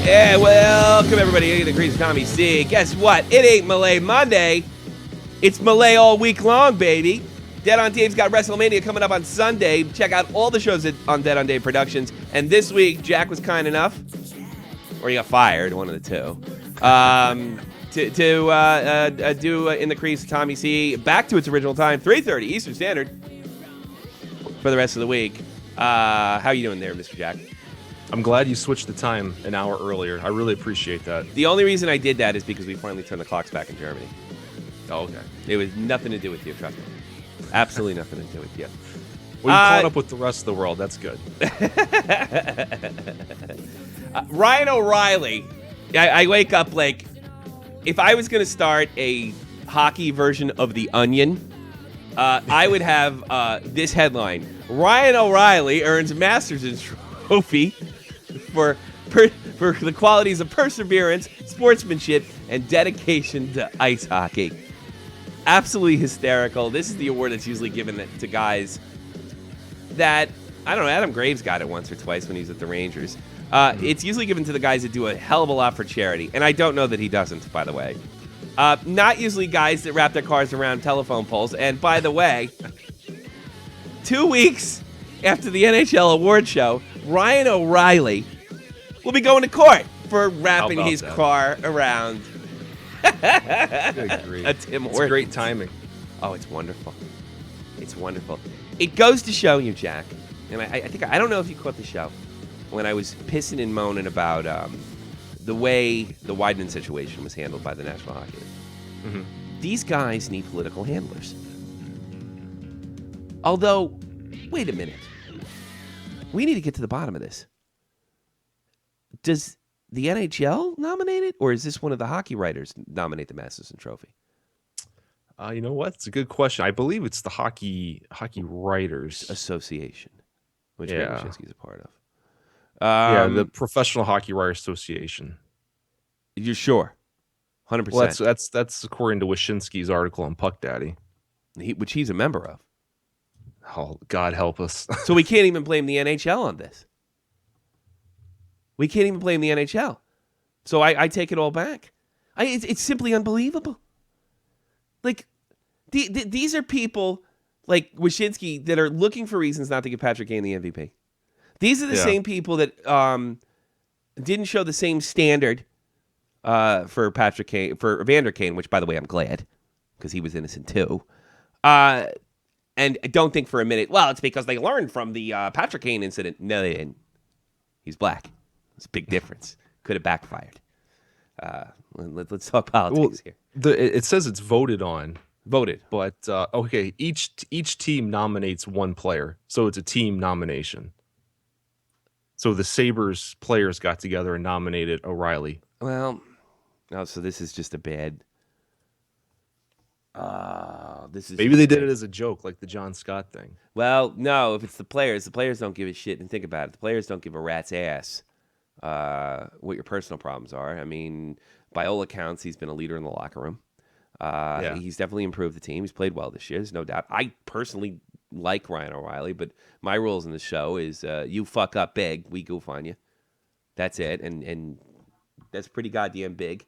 Yeah, welcome everybody to the Crazy Tommy C. Guess what? It ain't Malay Monday. It's Malay all week long, baby. Dead on Dave's got WrestleMania coming up on Sunday. Check out all the shows on Dead on Dave Productions. And this week, Jack was kind enough, or he got fired, one of the two, to do In the Crease Tommy C back to its original time, 3:30 Eastern Standard, for the rest of the week. How you doing there, Mr. Jack? I'm glad you switched the time an hour earlier. I really appreciate that. The only reason I did that is because we finally turned the clocks back in Germany. Oh, okay. It was nothing to do with you, trust me. Absolutely nothing to do with you. Well, you caught up with the rest of the world. That's good. Ryan O'Reilly. I wake up like, if I was going to start a hockey version of The Onion, I would have this headline. Ryan O'Reilly earns Masterton Trophy for the qualities of perseverance, sportsmanship, and dedication to ice hockey. Absolutely hysterical. This is the award that's usually given to guys that, I don't know, Adam Graves got it once or twice when he was at the Rangers. It's usually given to the guys that do a hell of a lot for charity, and I don't know that he doesn't, by the way. Not usually guys that wrap their cars around telephone poles, and by the way, 2 weeks after the NHL award show, Ryan O'Reilly will be going to court for wrapping his car around Good grief. a Tim Hortons. It's great timing. Oh, it's wonderful. It's wonderful. It goes to show you, Jack, and I don't know if you caught the show, when I was pissing and moaning about the way the Weidman situation was handled by the National Hockey League. Mm-hmm. These guys need political handlers. Although, wait a minute. We need to get to the bottom of this. Does the NHL nominate it, or is this one of the hockey writers nominate the Masterton Trophy? You know what? It's a good question. I believe it's the Hockey Writers Association, which Yeah. Wyszynski's a part of. The Professional Hockey Writers Association. You're sure? 100%. Well, that's according to Wyszynski's article on Puck Daddy. Which he's a member of. Oh, God help us. So we can't even blame the NHL on this. We can't even blame the NHL. So I take it all back. It's simply unbelievable. Like, these are people like Wyszynski that are looking for reasons not to give Patrick Kane the MVP. These are the same people that didn't show the same standard for Patrick Kane, for Evander Kane, which, by the way, I'm glad, because he was innocent too. And I don't think for a minute, well, it's because they learned from the Patrick Kane incident. No, they didn't. He's black. It's a big difference. Could have backfired. Let's talk politics here. It says it's voted on. Voted. But, okay, each team nominates one player, so it's a team nomination. So the Sabres players got together and nominated O'Reilly. Well, no, so this is just a bad... Maybe they did it as a joke, like the John Scott thing. Well, no, if it's the players don't give a shit. And think about it. The players don't give a rat's ass what your personal problems are. I mean, by all accounts, he's been a leader in the locker room. He's definitely improved the team. He's played well this year, there's no doubt. I personally like Ryan O'Reilly, but my rules in the show is you fuck up big, we goof on you. That's it. And that's pretty goddamn big.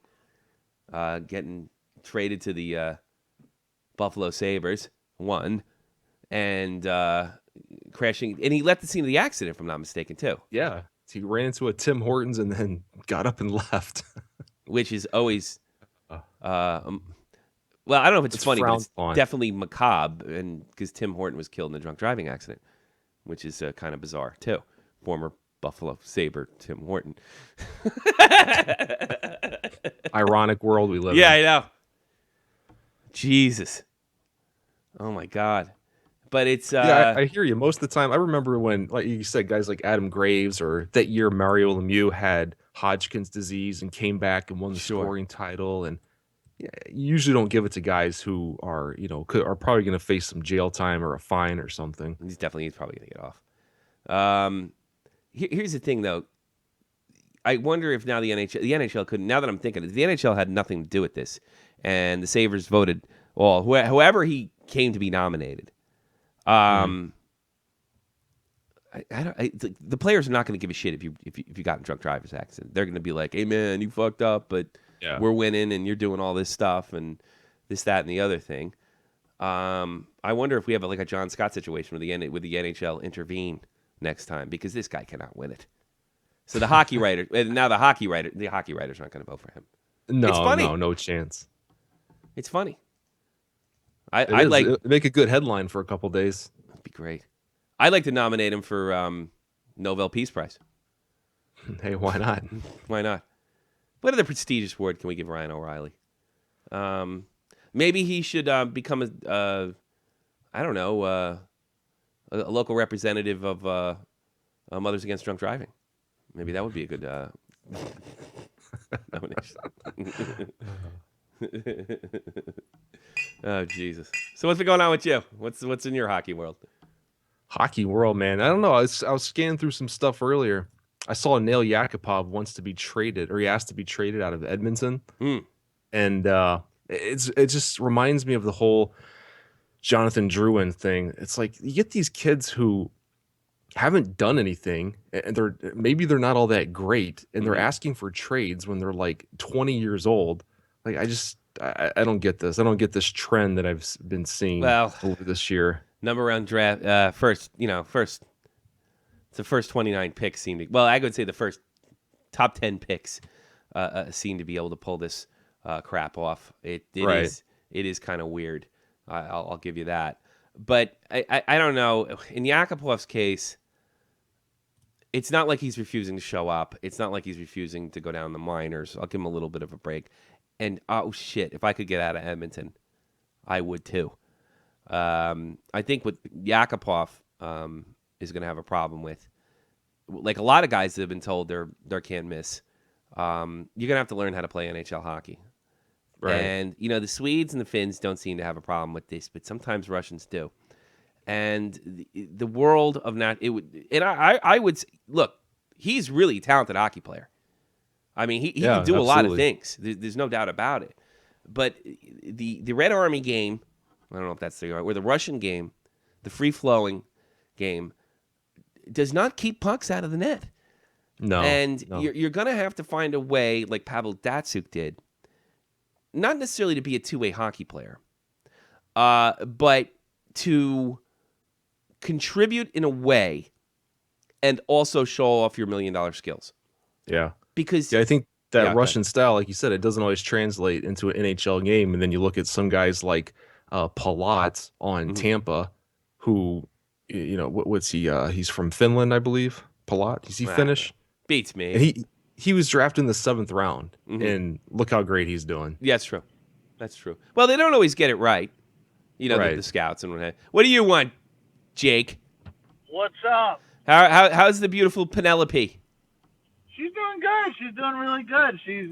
Getting traded to the Buffalo Sabres, one, and crashing. And he left the scene of the accident, if I'm not mistaken, too. Yeah. He ran into a Tim Hortons and then got up and left. Which is always, well, I don't know if it's funny, but it's definitely macabre, and because Tim Horton was killed in a drunk driving accident, which is kind of bizarre, too. Former Buffalo Sabre Tim Horton. Ironic world we live in. Yeah, I know. Jesus. Oh, my God. But it's... I hear you. Most of the time, I remember when, like you said, guys like Adam Graves, or that year Mario Lemieux had Hodgkin's disease and came back and won the scoring title. And you usually don't give it to guys who are, are probably going to face some jail time or a fine or something. He's probably going to get off. Here's the thing, though. I wonder if now the NHL couldn't, now that I'm thinking, the NHL had nothing to do with this, and the Sabres voted, well, whoever he came to be nominated. the players are not going to give a shit if you got in drunk driver's accident. They're going to be like, "Hey man, you fucked up, but we're winning, and you're doing all this stuff and this, that, and the other thing." I wonder if we have a John Scott situation with the NHL intervene next time, because this guy cannot win it. So the hockey writer, now the hockey writers aren't going to vote for him. No, it's funny. No chance. It's funny. It'd make a good headline for a couple days. That'd be great. I'd like to nominate him for Nobel Peace Prize. Hey, why not? Why not? What other prestigious award can we give Ryan O'Reilly? Maybe he should become a local representative of Mothers Against Drunk Driving. Maybe that would be a good nomination. Oh, Jesus. So what's been going on with you? What's in your hockey world? Hockey world, man. I don't know. I was scanning through some stuff earlier. I saw Nail Yakupov wants to be traded, or he asked to be traded out of Edmonton. And it just reminds me of the whole Jonathan Drouin thing. It's like you get these kids who haven't done anything, and maybe they're not all that great, and they're asking for trades when they're like 20 years old. Like I don't get this. I don't get this trend that I've been seeing over this year. Number round draft, first. It's the first 29 picks seem to. Well, I would say the first top 10 picks seem to be able to pull this crap off. It is kind of weird. I'll give you that. But I don't know. In Yakupov's case, it's not like he's refusing to show up. It's not like he's refusing to go down the minors. I'll give him a little bit of a break. And oh shit, if I could get out of Edmonton, I would too. I think what Yakupov is going to have a problem with, like a lot of guys that have been told they're can't miss, you're going to have to learn how to play NHL hockey. Right. And, the Swedes and the Finns don't seem to have a problem with this, but sometimes Russians do. And the world of I would say, look, he's really a talented hockey player. I mean, he can do a lot of things. There's no doubt about it. But the Red Army game, I don't know if that's the right, or the Russian game, the free-flowing game, does not keep pucks out of the net. No. And you're going to have to find a way, like Pavel Datsyuk did, not necessarily to be a two-way hockey player, but to contribute in a way and also show off your $1 million skills. Yeah. Because I think that Russian style, like you said, it doesn't always translate into an NHL game. And then you look at some guys like Palat on Tampa, who, what's he? He's from Finland, I believe. Palat, is he Finnish? Beats me. And he was drafted in the 7th round, and look how great he's doing. Yeah, that's true. That's true. Well, they don't always get it right. The scouts and whatnot. What do you want, Jake? What's up? How's the beautiful Penelope? She's doing good. She's doing really good. She's,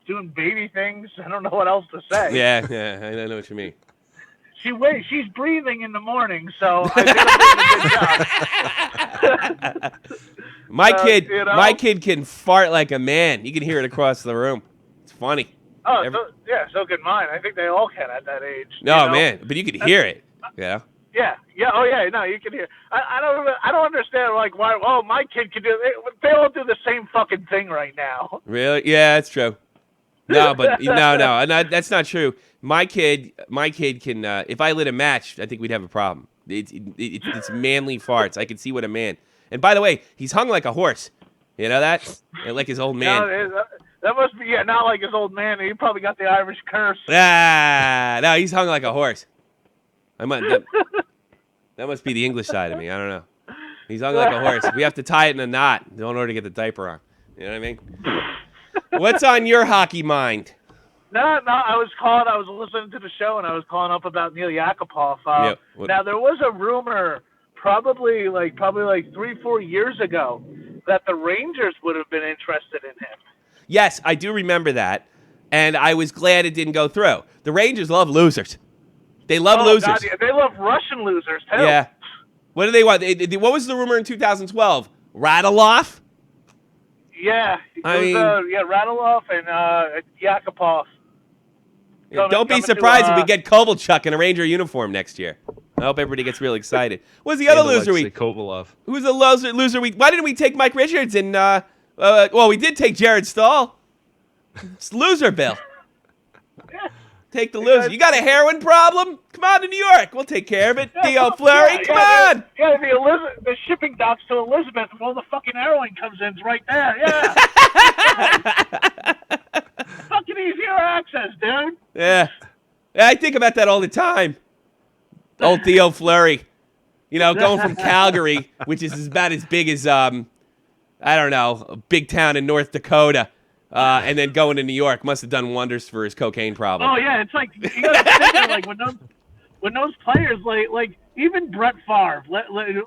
doing baby things. I don't know what else to say. Yeah, I know what you mean. She's breathing in the morning, so I think I'm doing a good job. My kid can fart like a man. You can hear it across the room. It's funny. Oh, so can mine. I think they all can at that age. No, man, but you can hear it. Yeah. Yeah. Oh, yeah. No, you can hear. I don't understand why. Oh, my kid can do it. They all do the same fucking thing right now. Really? Yeah, that's true. No, but no, that's not true. My kid can. If I lit a match, I think we'd have a problem. It's manly farts. I can see what a man. And by the way, he's hung like a horse. You know that? Like his old man. No, that must be not like his old man. He probably got the Irish curse. No, he's hung like a horse. That must be the English side of me. I don't know. He's hung like a horse. We have to tie it in a knot in order to get the diaper on. You know what I mean? What's on your hockey mind? No. I was listening to the show, and I was calling up about Nail Yakupov. Now, there was a rumor probably 3-4 years ago that the Rangers would have been interested in him. Yes, I do remember that, and I was glad it didn't go through. The Rangers love losers. They love losers. God, yeah. They love Russian losers, too. Yeah. What do they want? What was the rumor in 2012? Radulov? Yeah. Radulov and Yakupov. Don't be surprised if we get Kovalchuk in a Ranger uniform next year. hope everybody gets real excited. What's the other loser week? Who's the loser week? Why didn't we take Mike Richards and well, we did take Jared Stahl. It's loser Bill. Take the loser. You got a heroin problem? Come on to New York. We'll take care of it. Theo Fleury, come on. Yeah, the shipping docks to Elizabeth where all the fucking heroin comes in is right there. Yeah. Fucking easier access, dude. Yeah. I think about that all the time. Old Theo Fleury. You know, going from Calgary, which is about as big as, I don't know, a big town in North Dakota. And then going to New York must have done wonders for his cocaine problem. Oh yeah, it's like you gotta think that, like when those players like even Brett Favre.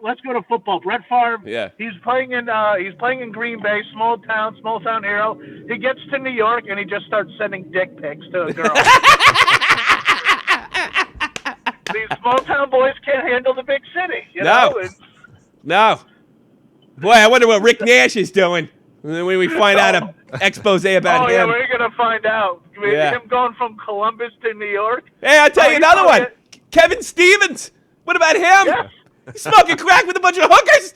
Let's go to football. Brett Favre. Yeah. He's playing in Green Bay, small town hero. He gets to New York and he just starts sending dick pics to a girl. These small town boys can't handle the big city. You know? No. Boy, I wonder what Rick Nash is doing. When we find out an expose about him. Oh, yeah, we're going to find out. Him going from Columbus to New York. Hey, I'll tell you another one. Kevin Stevens. What about him? Yes. He's smoking crack with a bunch of hookers.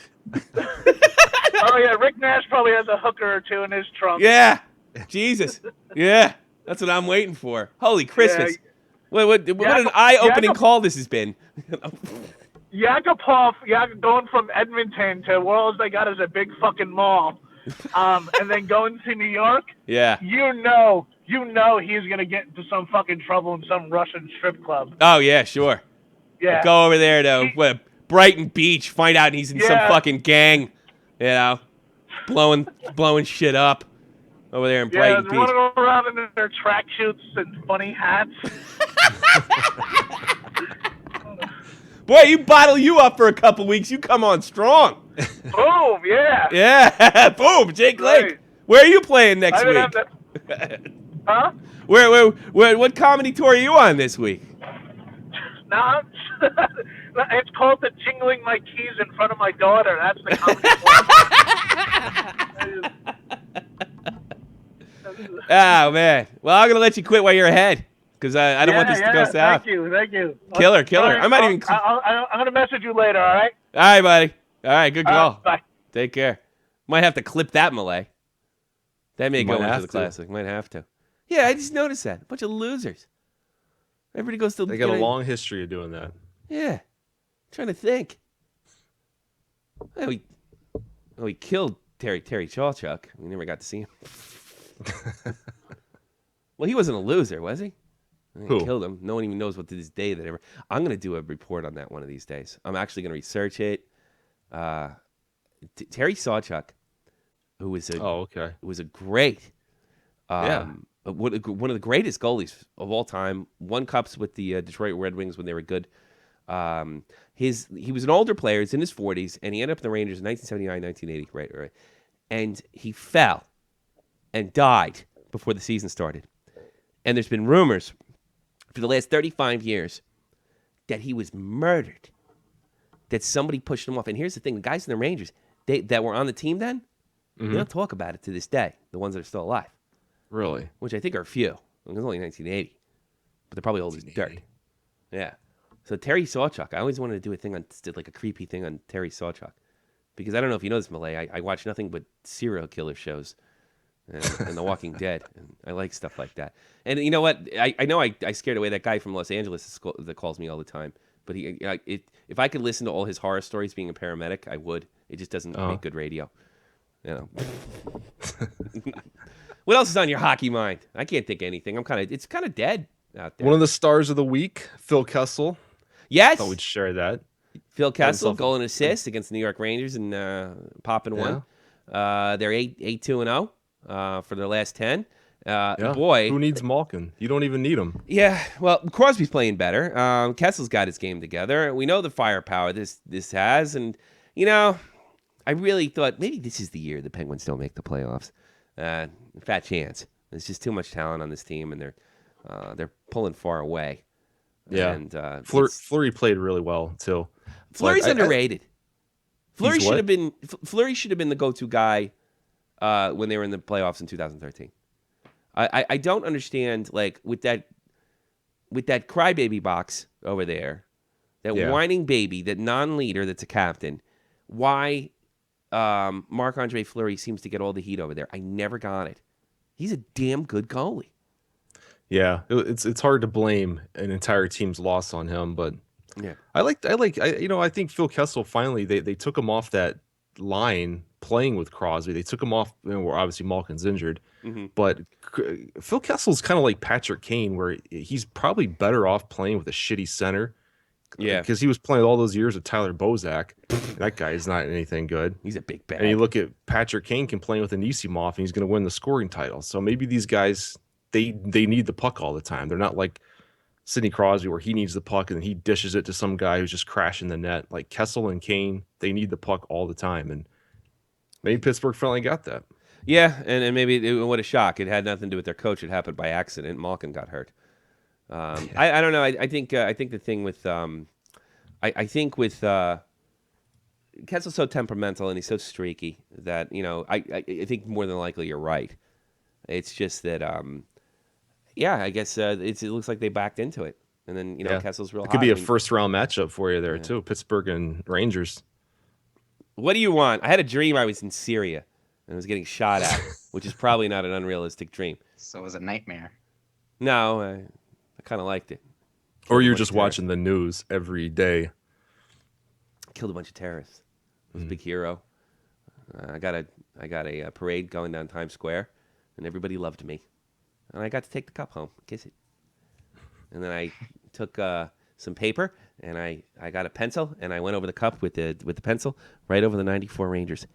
Oh, yeah, Rick Nash probably has a hooker or two in his trunk. Yeah. Jesus. Yeah. That's what I'm waiting for. Holy Christmas. Yeah. What an eye-opening call this has been. Yakupov, going from Edmonton to all they got is a big fucking mall. And then going to New York, you know he's gonna get into some fucking trouble in some Russian strip club. Oh yeah, sure. Yeah. Go over there to Brighton Beach, find out he's in some fucking gang, you know, blowing shit up over there in Brighton Beach. Running around in their tracksuits and funny hats. Boy, you bottle you up for a couple weeks, you come on strong. Boom, yeah. Yeah, boom, Jake Lake. Right. Where are you playing next week? Huh? What comedy tour are you on this week? No, it's called the Jingling My Keys in Front of My Daughter. That's the comedy tour. Oh, man. Well, I'm going to let you quit while you're ahead. Because I don't want this to go south. Thank you. Killer. I might I'm going to message you later, all right? All right, buddy. All right, good call. Bye. Take care. Might have to clip that, Malay. That may go into the classic. Might have to. Yeah, I just noticed that. A bunch of losers. Everybody goes to... They got a long history of doing that. Yeah. I'm trying to think. We killed Terry Chawchuk. We never got to see him. Well, he wasn't a loser, was he? Who? Killed him. No one even knows what to this day that ever. I'm going to do a report on that one of these days. I'm actually going to research it. Terry Sawchuk, who was a great, one of the greatest goalies of all time. Won cups with the Detroit Red Wings when they were good. He was an older player. He's in his 40s, and he ended up in the Rangers in 1979, 1980. Right. And he fell and died before the season started. And there's been rumors for the last 35 years that he was murdered, that somebody pushed him off. And here's the thing, the guys in the Rangers that were on the team then, they don't talk about it to this day, the ones that are still alive. Really? Which I think are few. It was only 1980. But they're probably old as dirt. Yeah. So Terry Sawchuk, I always wanted to do a thing on, like a creepy thing on Terry Sawchuk. Because I don't know if you know this, Malay, I watch nothing but serial killer shows. And The Walking Dead. And I like stuff like that. And you know what? I know I scared away that guy from Los Angeles that calls me all the time. But if I could listen to all his horror stories being a paramedic, I would. It just doesn't make good radio. You know. What else is on your hockey mind? I can't think of anything. It's kind of dead out there. One of the stars of the week, Phil Kessel. Yes. I thought we'd share that. Phil Kessel, goal and assist against the New York Rangers and popping one. They're 8-2-0. For their last 10. Boy. Who needs Malkin? You don't even need him. Yeah, well, Crosby's playing better. Kessel's got his game together. We know the firepower this has. And, you know, I really thought maybe this is the year the Penguins don't make the playoffs. Fat chance. There's just too much talent on this team, and they're pulling far away. Yeah. And Fleury played really well, too. Fleury's underrated. Fleury should have been the go-to guy when they were in the playoffs in 2013. I don't understand, like, with that crybaby box over there, that whining baby, that non-leader that's a captain, why Marc-Andre Fleury seems to get all the heat over there. I never got it. He's a damn good goalie. Yeah, it's hard to blame an entire team's loss on him, but yeah, I think Phil Kessel finally they took him off that line playing with Crosby. They took him off. Where obviously Malkin's injured, but Phil Kessel's kind of like Patrick Kane, where he's probably better off playing with a shitty center. Yeah, because he was playing all those years with Tyler Bozak. That guy is not anything good. He's a big bag. And you look at Patrick Kane playing with Anisimov, and he's going to win the scoring title. So maybe these guys they need the puck all the time. They're not like Sidney Crosby, where he needs the puck and then he dishes it to some guy who's just crashing the net. Like Kessel and Kane, they need the puck all the time, and maybe Pittsburgh finally got that. Yeah, and maybe what a shock! It had nothing to do with their coach. It happened by accident. Malkin got hurt. I don't know. I think the thing with I think with Kessel's so temperamental and he's so streaky that I think more than likely you're right. It's just that I guess it looks like they backed into it, and then Kessel's real. It could be a first round matchup for you there too, Pittsburgh and Rangers. What do you want? I had a dream I was in Syria and I was getting shot at, which is probably not an unrealistic dream. So it was a nightmare. No, I kind of liked it. Or you're just watching the news every day. Killed a bunch of terrorists. I was a big hero. I got a parade going down Times Square, and everybody loved me. And I got to take the cup home, kiss it. And then I took some paper, and I got a pencil, and I went over the cup with the pencil right over the '94 Rangers.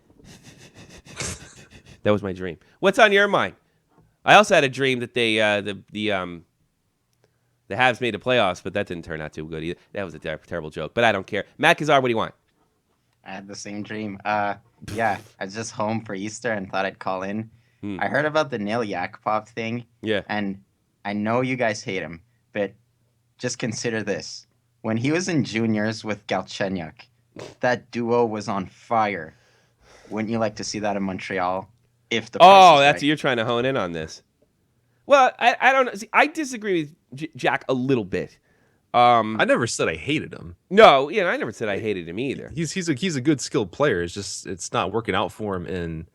That was my dream. What's on your mind? I also had a dream that they the Habs made the playoffs, but that didn't turn out too good either. That was a terrible joke, but I don't care. Matt Kazar, what do you want? I had the same dream. I was just home for Easter and thought I'd call in. I heard about the Neil Yakupov thing. Yeah. And I know you guys hate him, but just consider this. When he was in juniors with Galchenyuk, that duo was on fire. Wouldn't you like to see that in Montreal? If the that's you're trying to hone in on this. Well, I don't know. See, I disagree with Jack a little bit. I never said I hated him. No, I never said I hated him either. He's a good skilled player. It's not working out for him in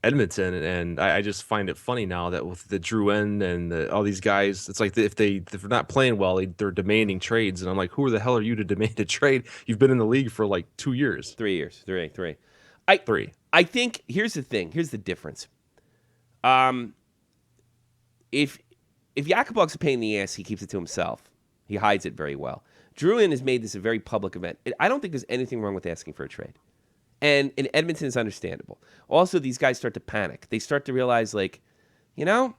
Edmonton, and I just find it funny now that with the Drouin and all these guys, it's like if they're not playing well, they're demanding trades, and I'm like, who the hell are you to demand a trade? You've been in the league for like 2 years, 3 years, three. Three. I think here's the thing. Here's the difference. If Yakupov's a pain in the ass, he keeps it to himself. He hides it very well. Drouin has made this a very public event. I don't think there's anything wrong with asking for a trade. And in Edmonton is understandable. Also, these guys start to panic. They start to realize, like, what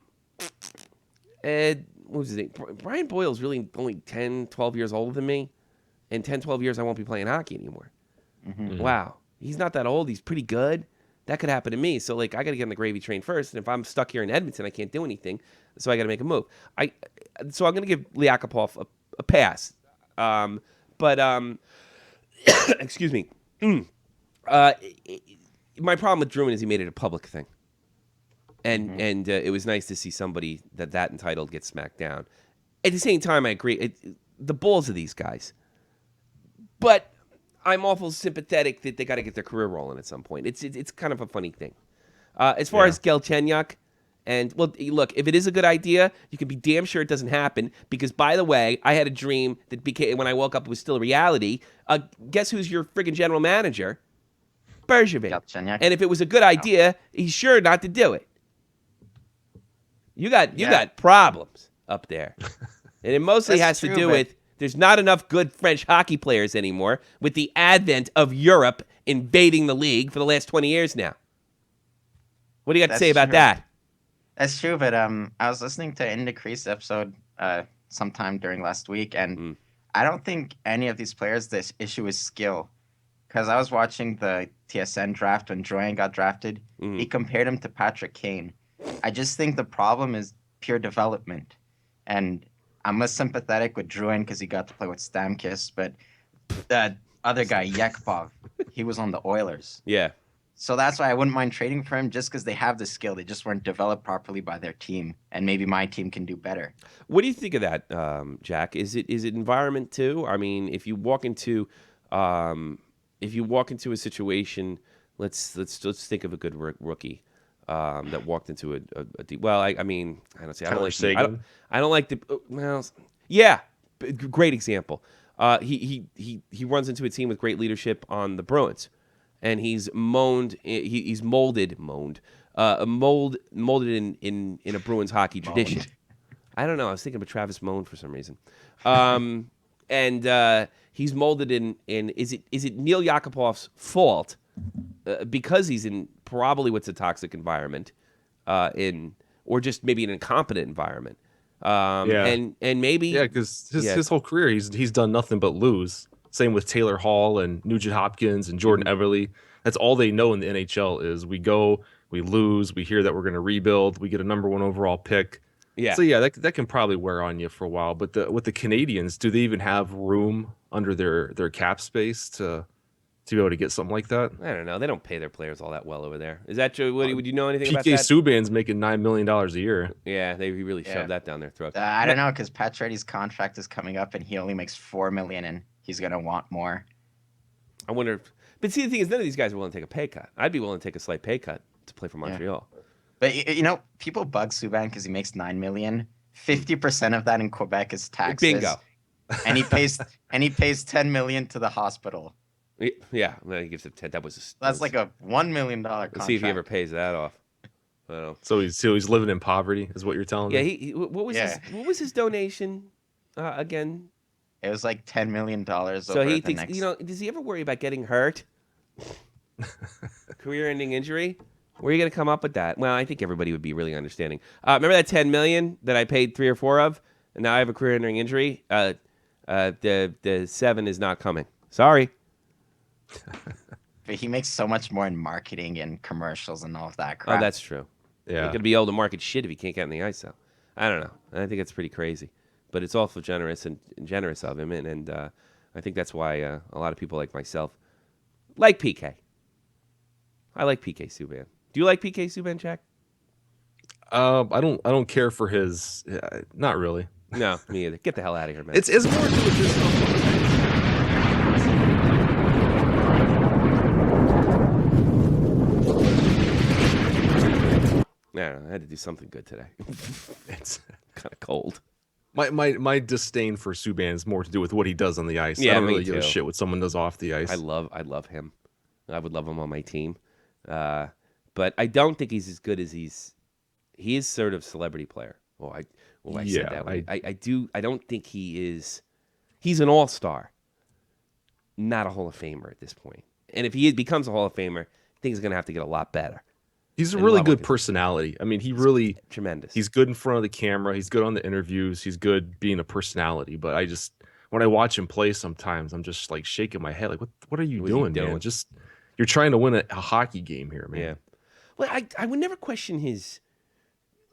was his name? Brian Boyle's really only 10, 12 years older than me. In 10, 12 years, I won't be playing hockey anymore. Mm-hmm. Wow. He's not that old. He's pretty good. That could happen to me. So, like, I got to get on the gravy train first. And if I'm stuck here in Edmonton, I can't do anything. So I got to make a move. So I'm going to give Yakupov a pass. Excuse me. My problem with Drouin is he made it a public thing. And it was nice to see somebody that entitled get smacked down. At the same time, I agree. The balls of these guys. But I'm awful sympathetic that they got to get their career rolling at some point. It's kind of a funny thing. As far as Galchenyuk, and well, look, if it is a good idea, you can be damn sure it doesn't happen. Because by the way, I had a dream that became when I woke up it was still a reality. Guess who's your friggin' general manager? Bergevin. Galchenyuk. And if it was a good idea, he's sure not to do it. You got problems up there, and it mostly has to do with. There's not enough good French hockey players anymore with the advent of Europe invading the league for the last 20 years now. What do you got to say about that? That's true, but I was listening to In Decrease episode sometime during last week, and I don't think any of these players, this issue is skill. Because I was watching the TSN draft when Drouin got drafted. He compared him to Patrick Kane. I just think the problem is pure development. And I'm less sympathetic with Drouin because he got to play with Stamkos, but that other guy, Yakupov, he was on the Oilers. Yeah. So that's why I wouldn't mind trading for him, just because they have the skill. They just weren't developed properly by their team, and maybe my team can do better. What do you think of that, Jack? Is it environment too? I mean, if you walk into a situation, let's think of a good rookie that walked into a deep. Well, I mean, I don't say I don't like Sagan? I don't like the well, yeah, great example. He runs into a team with great leadership on the Bruins, and he's molded in a Bruins hockey tradition. I don't know. I was thinking of Travis Moan for some reason. And he's molded in. Is it Neil Yakupov's fault because he's in probably what's a toxic environment, or just maybe an incompetent environment. And maybe because his whole career he's done nothing but lose. Same with Taylor Hall and Nugent Hopkins and Jordan Everly. That's all they know in the NHL is we go, we lose, we hear that we're going to rebuild, we get a number 1 overall pick. Yeah. So yeah, that can probably wear on you for a while. But with the Canadians, do they even have room under their cap space to be able to get something like that? I don't know. They don't pay their players all that well over there. Is that true? Would you know anything about PK that? Subban's making $9 million a year. Yeah, they really shoved that down their throat. I don't know, because Pacioretty's contract is coming up, and he only makes $4 million, and he's gonna want more. I wonder if... But see, the thing is, none of these guys are willing to take a pay cut. I'd be willing to take a slight pay cut to play for Montreal. Yeah. But people bug Subban because he makes $9 million. 50% of that in Quebec is taxes. Bingo. And he pays $10 million to the hospital. Yeah, well, he gives it 10. That's like a $1 million contract. Let's see if he ever pays that off. I don't know. So he's living in poverty, is what you're telling me? Yeah. What was his donation again? It was like $10 million. So he thinks, does he ever worry about getting hurt? Career-ending injury? Where are you going to come up with that? Well, I think everybody would be really understanding. Remember that $10 million that I paid 3 or 4 of, and now I have a career-ending injury? The 7 is not coming. Sorry. But he makes so much more in marketing and commercials and all of that crap. Oh, that's true. Yeah. He's going to be able to market shit if he can't get on the ice, though. I don't know. I think it's pretty crazy. But it's awful generous of him, and I think that's why a lot of people like myself like PK. I like PK Subban. Do you like PK Subban, Jack? I don't care for his. Not really. No, me either. Get the hell out of here, man. It's more to do with this. Yeah, I had to do something good today. It's kind of cold. My disdain for Subban is more to do with what he does on the ice. Yeah, I don't really give a shit what someone does off the ice. I love him. I would love him on my team. But I don't think he's as good as he is sort of celebrity player. I said that way. I don't think he is. He's an all-star, not a Hall of Famer at this point. And if he becomes a Hall of Famer, things are going to have to get a lot better. He's a really good personality. I mean, tremendous. He's good in front of the camera. He's good on the interviews. He's good being a personality. But when I watch him play, sometimes I'm just like shaking my head. Like, what are you doing, man? You're trying to win a hockey game here, man. Yeah. Well, I would never question his.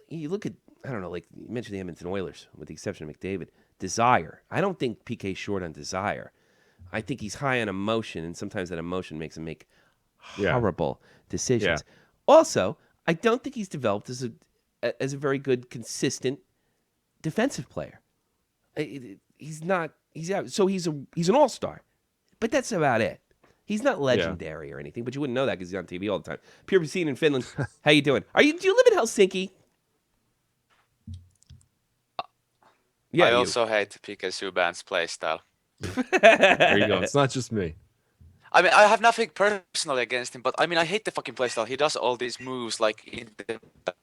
You look at, I don't know, like you mentioned the Edmonton Oilers, with the exception of McDavid. Desire. I don't think PK's short on desire. I think he's high on emotion, and sometimes that emotion makes him make horrible decisions. Yeah. Also, I don't think he's developed as a very good, consistent defensive player. He's not. So he's an all-star, but that's about it. He's not legendary or anything, but you wouldn't know that because he's on TV all the time. Pure Scene in Finland. How you doing? Do you live in Helsinki? Yeah. I also hate PK Subban's play style. There you go. It's not just me. I mean, I have nothing personally against him, but I mean, I hate the fucking playstyle. He does all these moves like in the back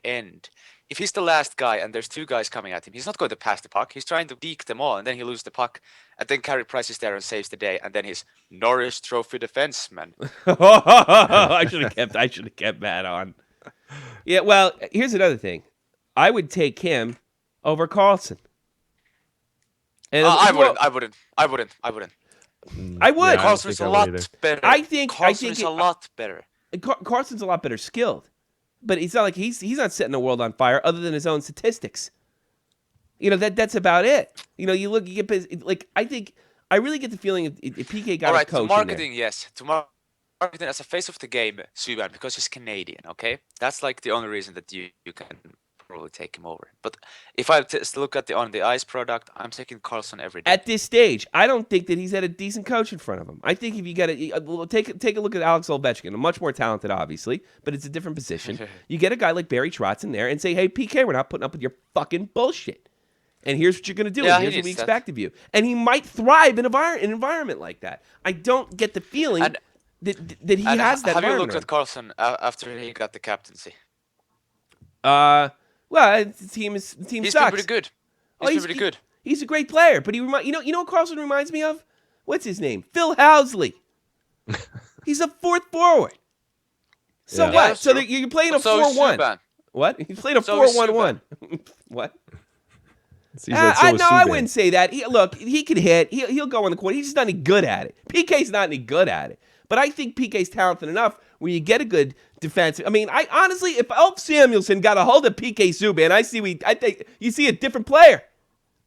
end. If he's the last guy and there's 2 guys coming at him, he's not going to pass the puck. He's trying to deke them all, and then he loses the puck, and then Carey Price is there and saves the day, and then he's Norris Trophy defenseman. I should have kept that on. Yeah, well, here's another thing. I would take him over Carlson. And I wouldn't. I would. Yeah, Carlson's a lot better. I think Carlson's a lot better. Carlson's a lot better skilled, but it's not like he's not setting the world on fire other than his own statistics. That's about it. You get like I think I really get the feeling if PK got all right, a coach. To marketing, yes. marketing as a face of the game, Subban, because he's Canadian. Okay, that's like the only reason that you can probably take him over. But if I look at the on the ice product, I'm taking Carlson every day. At this stage, I don't think that he's had a decent coach in front of him. I think if you got to take a look at Alex Ovechkin, much more talented, obviously, but it's a different position. You get a guy like Barry Trotz in there and say, "Hey, PK, we're not putting up with your fucking bullshit. And here's what you're going to do. And here's what we expect of you." And he might thrive in an environment like that. I don't get the feeling that he has that. Have you looked at Carlson after he got the captaincy? Well, the team sucks. He's been pretty good. He's pretty good. He's a great player, but you know what Carlson reminds me of? What's his name? Phil Housley. He's a fourth forward. So what? Yeah, so you're playing a 4-1. What? He's playing a 4-1-1. What? I wouldn't say that. He can hit. He'll go in the corner. He's just not any good at it. PK's not any good at it. But I think PK's talented enough where you get a good defensive. I mean, I honestly, if Elf Samuelson got a hold of PK Subban, I think you see a different player.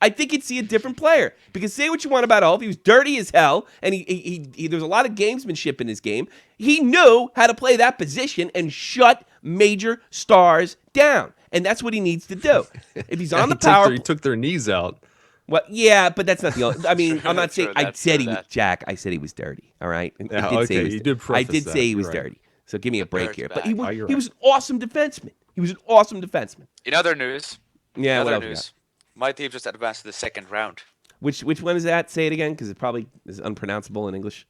I think you'd see a different player. Because say what you want about Elf, he was dirty as hell, and he there was a lot of gamesmanship in his game. He knew how to play that position and shut major stars down. And that's what he needs to do. If he's on the power, he took their knees out. Well, yeah, but that's not the only. I mean, I'm not saying. I said he was Jack. I said he was dirty. All right. I did say he was dirty. So give me a break here. But he was an awesome defenseman. He was an awesome defenseman. In other news, my team just advanced to the second round. Which one is that? Say it again, because it probably is unpronounceable in English.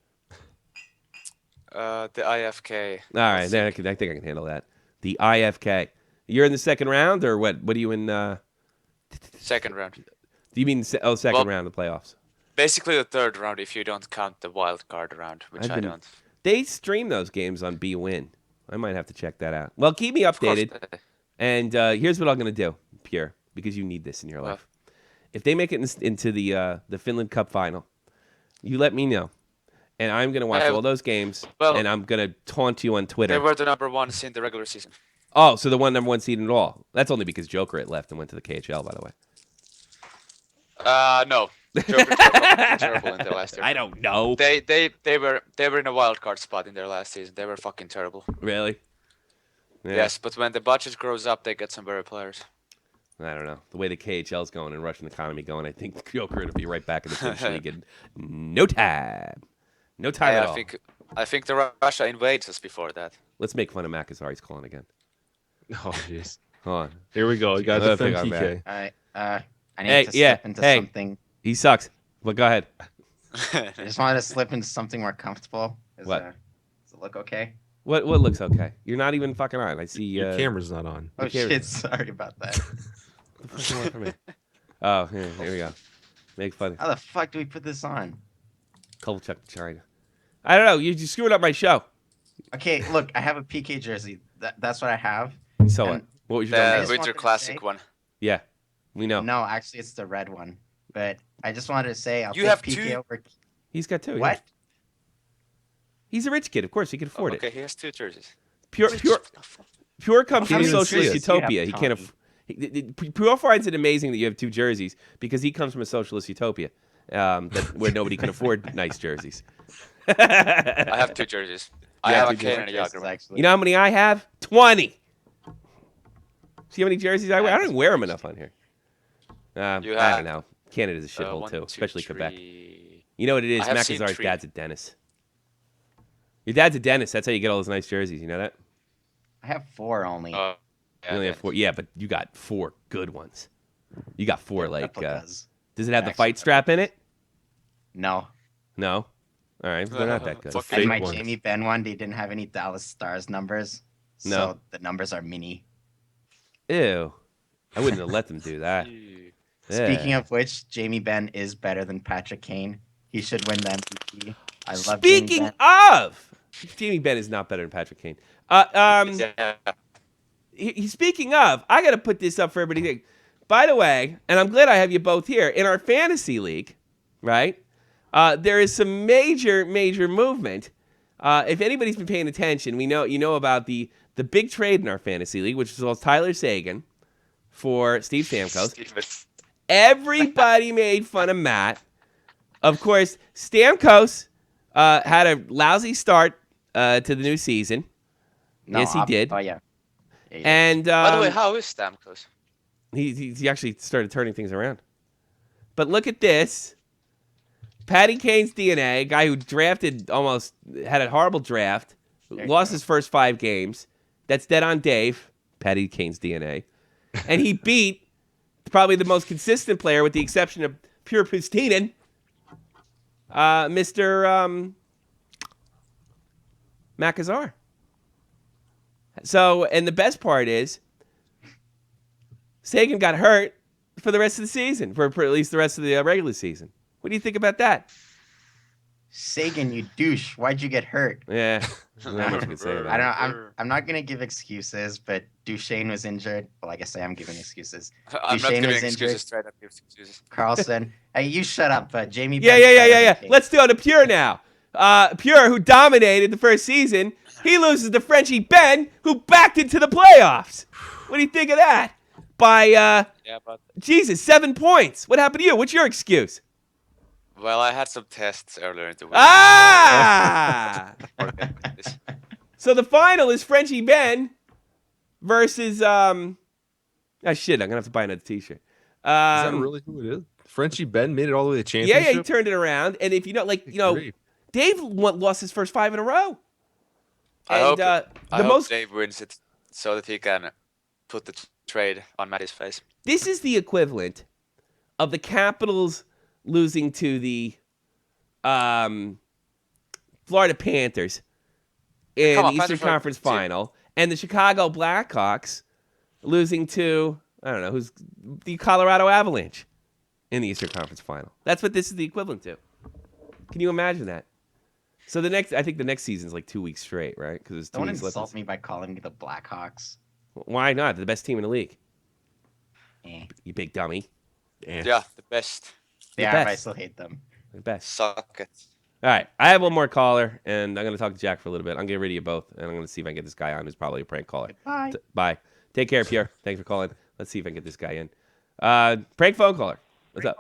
The IFK. All right, I think I can handle that. The IFK. You're in the second round, or what? What are you in? Second round. Do you mean second round of the playoffs? Basically the third round if you don't count the wild card round, which I don't. They stream those games on BWin. I might have to check that out. Well, keep me updated. And here's what I'm going to do, Pierre, because you need this in your life. If they make it into the Finland Cup final, you let me know. And I'm going to watch all those games, and I'm going to taunt you on Twitter. They were the number one in the regular season. Oh, so the number one seed in it all. That's only because Joker had left and went to the KHL, by the way. No. Joker terrible in their last year. I don't know. They were in a wild card spot in their last season. They were fucking terrible. Really? Yeah. Yes, but when the budget grows up, they get some better players. I don't know. The way the KHL's going and Russian economy going, I think Joker will be right back in the Finnish league in no time. No time at all. I think the Russia invades us before that. Let's make fun of Macazari's calling again. Oh, jeez. Hold on. Here we go. You got to defend PK. All right. I need to slip into something. He sucks. But go ahead. I just wanted to slip into something more comfortable. What? Does it look okay? What looks okay? You're not even fucking on. I see. Your camera's not on. Oh, shit. Sorry about that. What the fuck do you want from me? Oh, here we go. Make fun. How the fuck do we put this on? Kolchak China. I don't know. You screwed up my show. Okay, look. I have a PK jersey. That's what I have. So what? What was your Winter Classic one? Yeah, we know. No, actually, it's the red one. But I just wanted to say, I'll take PK two? over. He's got two. What? Yeah. He's a rich kid. Of course, he can afford it. Okay, he has two jerseys. Pure comes from How many socialist jerseys utopia. do you He have, can't. Pure finds it amazing that you have two jerseys because he comes from a socialist utopia where nobody can afford nice jerseys. I have two jerseys. I have a Kane and a Jager. You know how many I have? 20. See how many jerseys I wear? I don't even wear them enough on here. I don't know. Canada's a shithole too, especially Quebec. You know what it is? Macazar's dad's a dentist. Your dad's a dentist. That's how you get all those nice jerseys. You know that? I have 4 only. You only have 4. Yeah, but you got 4 good ones. You got 4 like. Does it have the fight strap in it? No. No. All right, they're not that good. And my Jamie Benn one, they didn't have any Dallas Stars numbers. So the numbers are mini. Ew. I wouldn't have let them do that. Speaking of which, Jamie Benn is better than Patrick Kane. He should win the MVP. I love Speaking of, Jamie Benn is not better than Patrick Kane. Speaking of, I got to put this up for everybody. By the way, and I'm glad I have you both here, in our fantasy league, right? There is some major movement. If anybody's been paying attention, you know about the big trade in our fantasy league, which was Tyler Sagan for Steve Stamkos. Everybody made fun of Matt. Of course, Stamkos had a lousy start to the new season. No, yes, he did. Oh, yeah. And By the way, how is Stamkos? he actually started turning things around. But look at this. Patty Kane's DNA, a guy who had a horrible draft, lost his first 5 games. That's dead on Dave, Patty Kane's DNA. And he beat probably the most consistent player, with the exception of Pure Pustinen, Mr. Macazar. So, and the best part is, Sagan got hurt for the rest of the season, for at least the rest of the regular season. What do you think about that? Sagan, you douche. Why'd you get hurt? Yeah, not much I can say about it. I'm not going to give excuses, but Duchesne was injured. Well, I guess I am giving excuses. I'm not Duchesne giving was excuses. injured. Straight up excuses. Carlson. Hey, you shut up. Jamie. Yeah. Let's do it to Pure now. Pure, who dominated the first season, he loses to Frenchie Ben, who backed into the playoffs. What do you think of that? By, Jesus, 7 points. What happened to you? What's your excuse? Well, I had some tests earlier in the week. Ah! So the final is Frenchie Ben versus shit, I'm gonna have to buy another t-shirt. Is that really who it is? Frenchie Ben made it all the way to the championship? Yeah, he turned it around. And if you know, Dave lost his first 5 in a row. And I hope Dave wins it so that he can put the trade on Matty's face. This is the equivalent of the Capitals losing to the Florida Panthers in the Eastern Conference Final, and the Chicago Blackhawks losing to, I don't know, who's the Colorado Avalanche in the Eastern Conference Final. That's what this is the equivalent to. Can you imagine that? So I think the next season's like 2 weeks straight, right? Because it's 2 Don't weeks left. insult me by calling me the Blackhawks. Why not? They're the best team in the league. You big dummy. Yeah, the best. Yeah, but I still hate them. The best. Suck it. All right, I have one more caller, and I'm going to talk to Jack for a little bit. I'm going to get rid of you both, and I'm going to see if I can get this guy on who's probably a prank caller. Bye. Bye. Take care, Pierre. Thanks for calling. Let's see if I can get this guy in. Prank phone caller. What's up?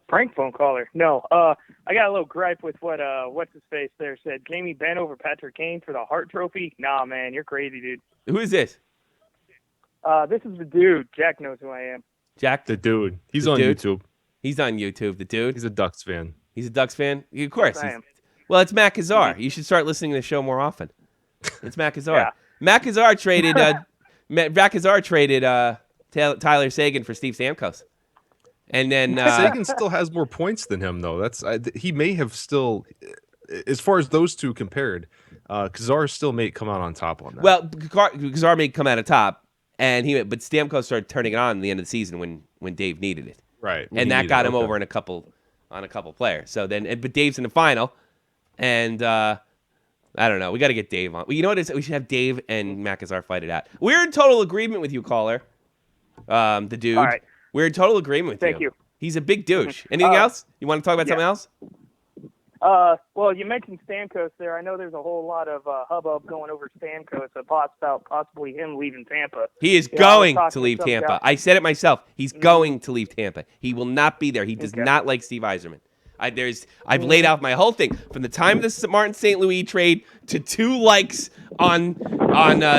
Prank phone caller? No. I got a little gripe with what what's his face there said. Jamie Benn over Patrick Kane for the Hart Trophy? Nah, man, you're crazy, dude. Who is this? This is the dude. Jack knows who I am. Jack? The dude. He's on YouTube. He's on YouTube. The dude? He's a Ducks fan. He's a Ducks fan? Of course. Yes, I am. Well, it's Matt Kazar. You should start listening to the show more often. It's Matt Kazar. Yeah. Matt Kazar traded Tyler Sagan for Steve Stamkos. And then Sagan still has more points than him, though. He may have still, as far as those two compared, Kazar still may come out on top on that. Well, Kazar may come out on top, but Stamkos started turning it on at the end of the season when Dave needed it. Right. And that got him over on a couple players. So then, but Dave's in the final, and I don't know. We got to get Dave on. Well, you know what? We should have Dave and Macazar fight it out. We're in total agreement with you, caller. The dude. All right. We're in total agreement with Thank you. He's a big douche. Anything else? You want to talk about something else? Well, you mentioned Stamkos there. I know there's a whole lot of hubbub going over Stamkos about possibly him leaving Tampa. He is going to leave Tampa. I said it myself. He's going to leave Tampa. He will not be there. He does not like Steve Yzerman. I've laid out my whole thing from the time of the Martin St. Louis trade to 2 likes on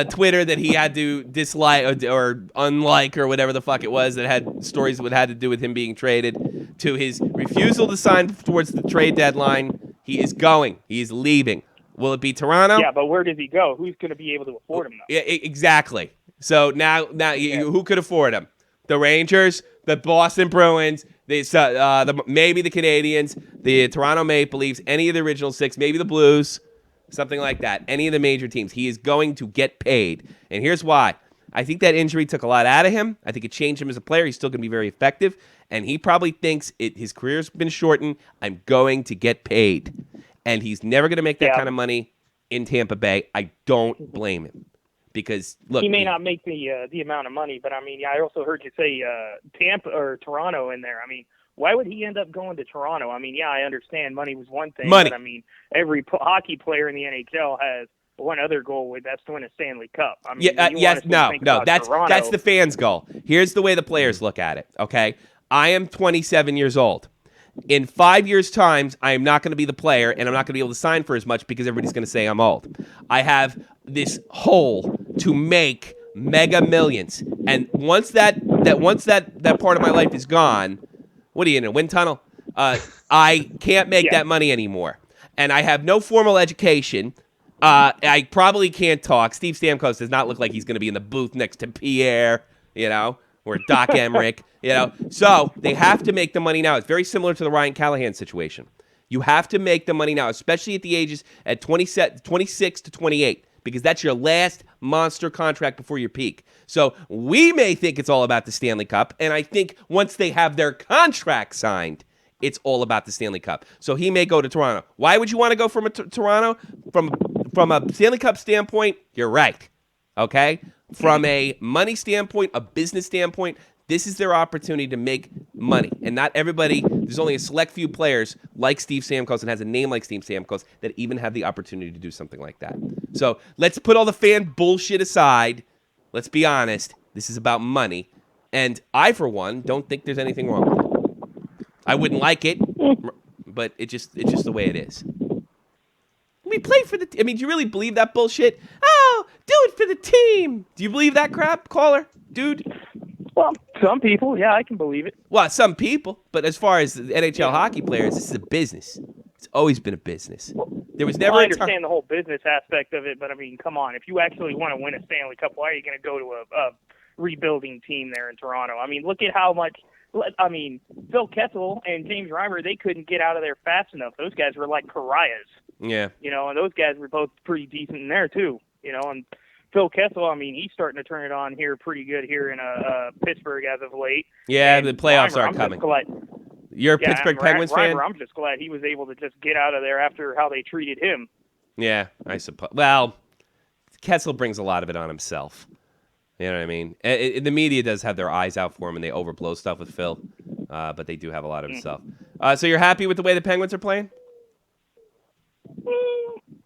Twitter that he had to dislike or unlike or whatever the fuck it was that had stories that had to do with him being traded, to his refusal to sign towards the trade deadline. He is going. He is leaving. Will it be Toronto? Yeah, but where does he go? Who's going to be able to afford him, though? Yeah, exactly. So now who could afford him? The Rangers, the Boston Bruins, maybe the Canadians, the Toronto Maple Leafs, any of the original 6, maybe the Blues, something like that. Any of the major teams. He is going to get paid. And here's why. I think that injury took a lot out of him. I think it changed him as a player. He's still going to be very effective. And he probably thinks his career's been shortened. I'm going to get paid. And he's never going to make that kind of money in Tampa Bay. I don't blame him. Because, look, he may not make the amount of money, but I mean, I also heard you say Tampa or Toronto in there. I mean, why would he end up going to Toronto? I mean, yeah, I understand money was one thing, but I mean, every hockey player in the NHL has one other goal, that's to win a Stanley Cup. I mean, that's the fans' goal. Here's the way the players look at it. Okay, I am 27 years old. in 5 years' time, I am not going to be the player, and I'm not going to be able to sign for as much because everybody's going to say I'm old. I have this hole to make mega millions, and once that part of my life is gone, what are you in a wind tunnel? I can't make that money anymore, and I have no formal education. I probably can't talk. Steve Stamkos does not look like he's going to be in the booth next to Pierre, or Doc Emmerich, So they have to make the money now. It's very similar to the Ryan Callahan situation. You have to make the money now, especially at the ages at 26 to 28, because that's your last monster contract before your peak. So we may think it's all about the Stanley Cup, and I think once they have their contract signed, it's all about the Stanley Cup. So he may go to Toronto. Why would you want to go from Toronto? From a Stanley Cup standpoint, you're right. Okay? From a money standpoint, a business standpoint, this is their opportunity to make money. And not everybody, there's only a select few players like Steve Stamkos and has a name like Steve Stamkos that even have the opportunity to do something like that. So let's put all the fan bullshit aside. Let's be honest. This is about money. And I, for one, don't think there's anything wrong with it. I wouldn't like it, but it's just the way it is. We play for the team. I mean, do you really believe that bullshit? Oh, do it for the team. Do you believe that crap, caller? Dude? Well, some people, yeah, I can believe it. Well, some people. But as far as the NHL hockey players, this is a business. It's always been a business. There was never I understand the whole business aspect of it, but, I mean, come on. If you actually want to win a Stanley Cup, why are you going to go to a rebuilding team there in Toronto? I mean, look at how much – I mean, Phil Kessel and James Reimer, they couldn't get out of there fast enough. Those guys were like pariahs. Yeah. And those guys were both pretty decent in there, too. And Phil Kessel, I mean, he's starting to turn it on here pretty good here in Pittsburgh as of late. Yeah, and the playoffs Reimer, are coming. You're a Pittsburgh Penguins fan? I'm just glad he was able to just get out of there after how they treated him. Yeah, I suppose. Well, Kessel brings a lot of it on himself. You know what I mean? The media does have their eyes out for him, and they overblow stuff with Phil, but they do have a lot of himself. So you're happy with the way the Penguins are playing?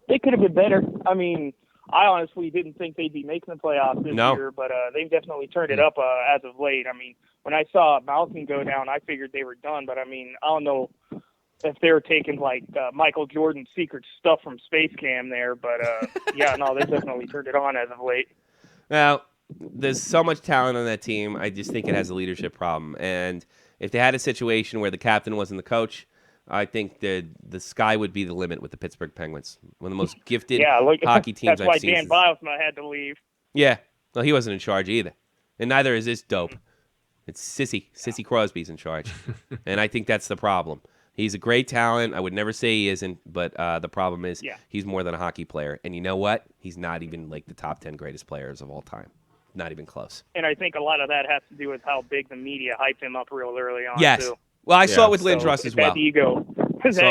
They could have been better. I mean, I honestly didn't think they'd be making the playoffs this year, but they've definitely turned it up as of late. I mean, when I saw Malkin go down, I figured they were done, but I mean, I don't know if they're taking like Michael Jordan's secret stuff from Space Cam there, but yeah, no, they definitely turned it on as of late. Well, there's so much talent on that team. I just think it has a leadership problem, and if they had a situation where the captain wasn't the coach, I think the sky would be the limit with the Pittsburgh Penguins. One of the most gifted hockey teams I've seen. That's why Dan Bilesma had to leave. Yeah. Well, he wasn't in charge either. And neither is this dope. It's Sissy Crosby's in charge. And I think that's the problem. He's a great talent. I would never say he isn't, but the problem is he's more than a hockey player. And you know what? He's not even like the top 10 greatest players of all time. Not even close. And I think a lot of that has to do with how big the media hyped him up real early on, too. Well, I saw it with Lindros as well. That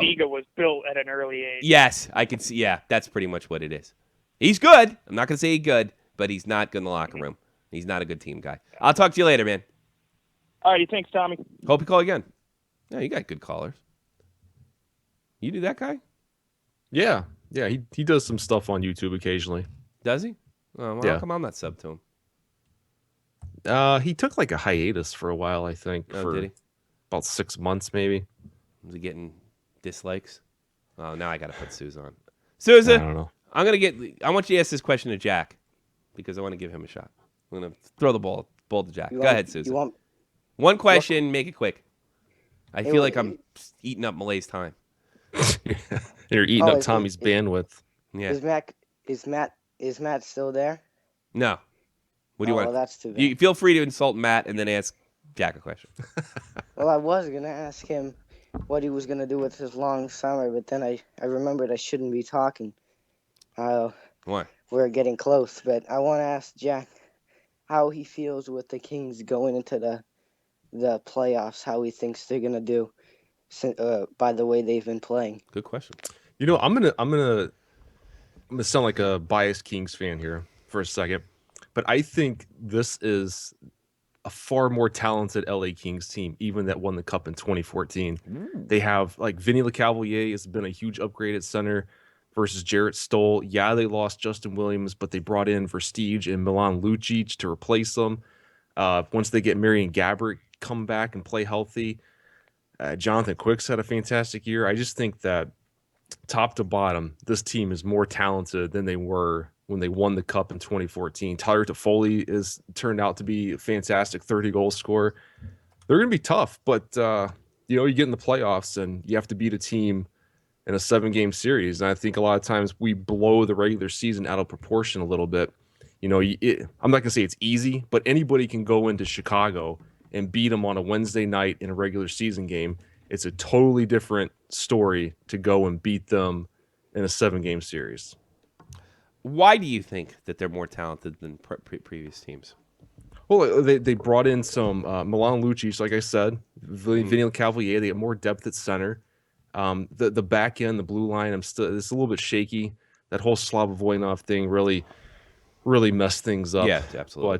ego was built at an early age. Yes, I could see. Yeah, that's pretty much what it is. He's good. I'm not going to say he's good, but he's not good in the locker room. He's not a good team guy. I'll talk to you later, man. All righty, thanks, Tommy. Hope you call again. Yeah, you got good callers. You do that guy? Yeah. He does some stuff on YouTube occasionally. Does he? Oh, well, how come I'm not sub to him? He took like a hiatus for a while, I think. Did he? About 6 months, maybe. Was he getting dislikes? Oh, now I got to put Suze on. Sousa, I don't know. I want you to ask this question to Jack because I want to give him a shot. I'm going to throw the ball to Jack. Go ahead, Sousa. One question, make it quick. I feel like I'm eating up Malay's time. You're eating up Tommy's bandwidth. Yeah. Is Matt still there? No. What do you want? Well, that's too bad. You feel free to insult Matt and then ask Jack a question. Well, I was going to ask him what he was going to do with his long summer, but then I remembered I shouldn't be talking. Why? We're getting close, but I want to ask Jack how he feels with the Kings going into the playoffs, how he thinks they're going to do by the way they've been playing. Good question. I'm gonna sound like a biased Kings fan here for a second, but I think this is a far more talented LA Kings team, even that won the Cup in 2014. They have like Vinny LeCavalier has been a huge upgrade at center versus Jarrett Stoll. Yeah, they lost Justin Williams, but they brought in Versteeg and Milan Lucic to replace them. Once they get Marian Gaborik come back and play healthy, Jonathan Quick's had a fantastic year. I just think that top to bottom, this team is more talented than they were when they won the Cup in 2014. Tyler Toffoli is turned out to be a fantastic 30-goal scorer. They're going to be tough, but you get in the playoffs and you have to beat a team in a 7-game series. And I think a lot of times we blow the regular season out of proportion a little bit. I'm not going to say it's easy, but anybody can go into Chicago and beat them on a Wednesday night in a regular season game. It's a totally different story to go and beat them in a 7-game series. Why do you think that they're more talented than previous teams? Well, they brought in some Milan Lucic, like I said, Vinny Cavalier. They have more depth at center. The back end, the blue line, it's a little bit shaky. That whole Slava Voinov thing really messed things up. Yeah, absolutely.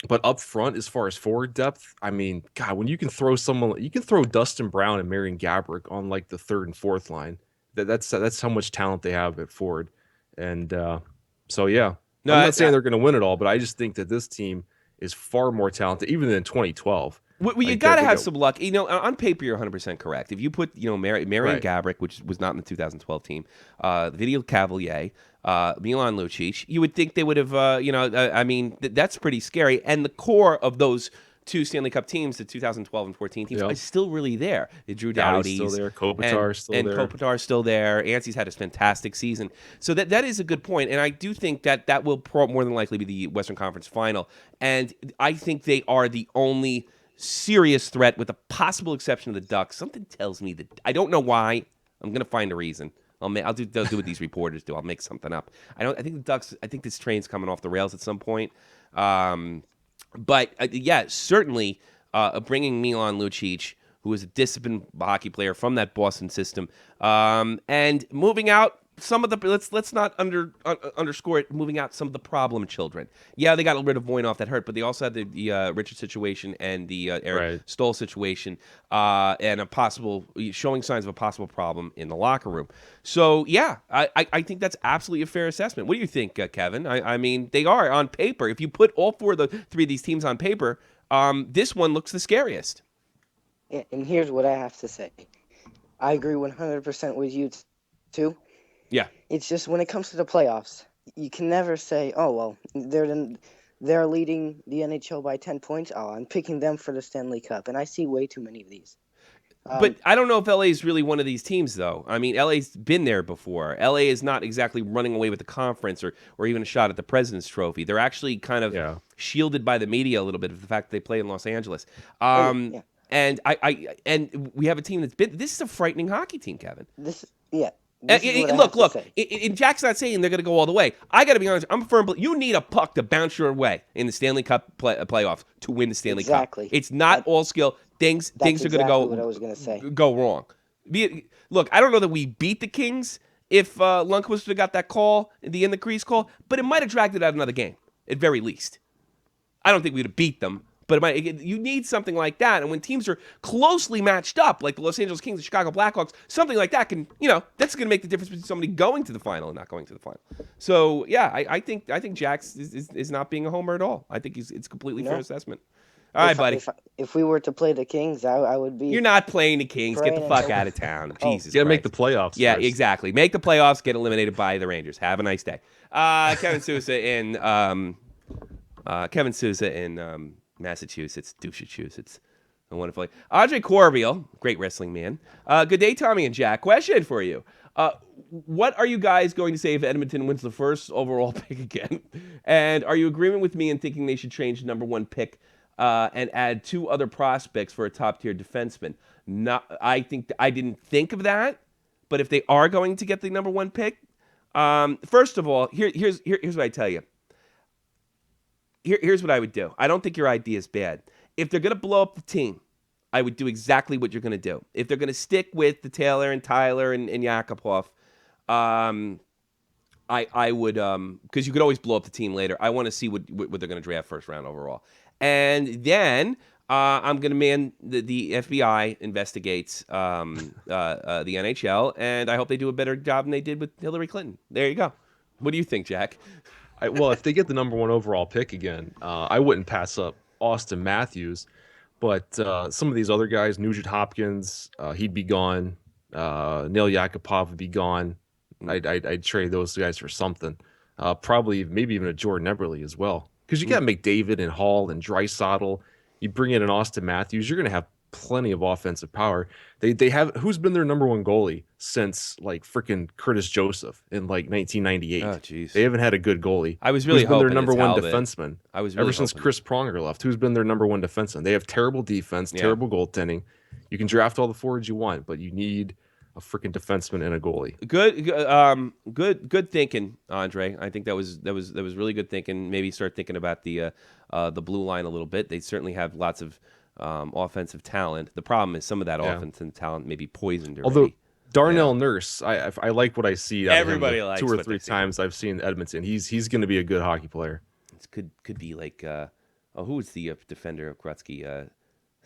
But up front, as far as forward depth, I mean, God, when you can throw Dustin Brown and Marian Gaborik on like the third and fourth line, that's how much talent they have at forward. And so, yeah, no, I'm not saying they're going to win it all, but I just think that this team is far more talented, even than 2012. Well, you got to have some luck. On paper, you're 100% correct. If you put, Marian Gaborik, which was not in the 2012 team, Vinny Cavalier, Milan Lucic, you would think they would have, that's pretty scary. And the core of those two Stanley Cup teams, the 2012 and 14 teams, is still really there. Drew Doughty's still there, Kopitar's still there. And Kopitar's still there. Anstey's had a fantastic season. So that is a good point. And I do think that will more than likely be the Western Conference Final. And I think they are the only serious threat, with the possible exception of the Ducks. Something tells me that I don't know why. I'm going to find a reason. I'll do what these reporters do. I'll make something up. I think the Ducks. I think this train's coming off the rails at some point. But certainly bringing Milan Lucic, who is a disciplined hockey player from that Boston system, and moving out some of the let's not underscore it. Moving out some of the problem children. Yeah, they got rid of Voinov, that hurt, but they also had the Richard situation and the Eric Stoll situation, and a possible showing signs of a possible problem in the locker room. So yeah, I think that's absolutely a fair assessment. What do you think, Kevin? I mean, they are on paper. If you put all three of these teams on paper, this one looks the scariest. Yeah, and here's what I have to say. I agree 100% with you too. Yeah. It's just when it comes to the playoffs, you can never say, oh, well, they're leading the NHL by 10 points. Oh, I'm picking them for the Stanley Cup. And I see way too many of these. But I don't know if LA is really one of these teams, though. I mean, LA's been there before. LA is not exactly running away with the conference or even a shot at the President's Trophy. They're actually kind of shielded by the media a little bit of the fact that they play in Los Angeles. And we have a team that's been. This is a frightening hockey team, Kevin. Look. Jack's not saying they're going to go all the way. I got to be honest. I'm a firm. You need a puck to bounce your way in the Stanley Cup playoffs to win the Stanley Cup. It's not all skill. Things are going to go. What I was going to say. Go wrong. Look, I don't know that we beat the Kings if Lundqvist would have got that call, the in the crease call, but it might have dragged it out another game at very least. I don't think we'd have beat them. But you need something like that. And when teams are closely matched up, like the Los Angeles Kings, the Chicago Blackhawks, something like that can, that's going to make the difference between somebody going to the final and not going to the final. So, yeah, I think Jax is not being a homer at all. I think it's a completely fair assessment. All right, buddy. If we were to play the Kings, I would be. You're not playing the Kings. Get the fuck out of town. Jesus Christ. You got to make the playoffs. Yeah, first. Exactly. Make the playoffs, get eliminated by the Rangers. Have a nice day. Kevin Sousa in Massachusetts, Dushachusetts. Wonderful. Andre Corbeil, great wrestling man. Good day, Tommy and Jack. Question for you. What are you guys going to say if Edmonton wins the first overall pick again? And are you agreeing with me in thinking they should change the number 1 pick and add 2 other prospects for a top-tier defenseman? I didn't think of that, but if they are going to get the number 1 pick, first of all, here's what I tell you. Here's what I would do. I don't think your idea is bad. If they're going to blow up the team, I would do exactly what you're going to do. If they're going to stick with the Taylor and Tyler and Yakupov, I would, because you could always blow up the team later. I want to see what they're going to draft first round overall. And then I'm going to man the FBI investigates the NHL, and I hope they do a better job than they did with Hillary Clinton. There you go. What do you think, Jack? Well, if they get the number 1 overall pick again, I wouldn't pass up Austin Matthews. But some of these other guys, Nugent Hopkins, he'd be gone. Neil Yakupov would be gone. I'd trade those guys for something. Probably maybe even a Jordan Eberle as well. Because you got McDavid and Hall and Draisaitl. You bring in an Austin Matthews, you're going to have plenty of offensive power. They have who's been their number one goalie since like freaking Curtis Joseph in like 1998. Oh jeez, they haven't had a good goalie. I was really who's been their hoping number it's one Talbot. defenseman. I was really ever since Chris Pronger left. Who's been their number one defenseman? They have terrible defense, terrible goaltending. You can draft all the forwards you want, but you need a freaking defenseman and a goalie. Good thinking, Andre. I think that was really good thinking. Maybe start thinking about the blue line a little bit. They certainly have lots of offensive talent. The problem is some of that offensive talent may be poisoned already. Although Darnell Nurse, I like what I see. Everybody likes 2 or 3 times I've seen Edmonton. He's going to be a good hockey player. It could be like who was the defender of Gretzky?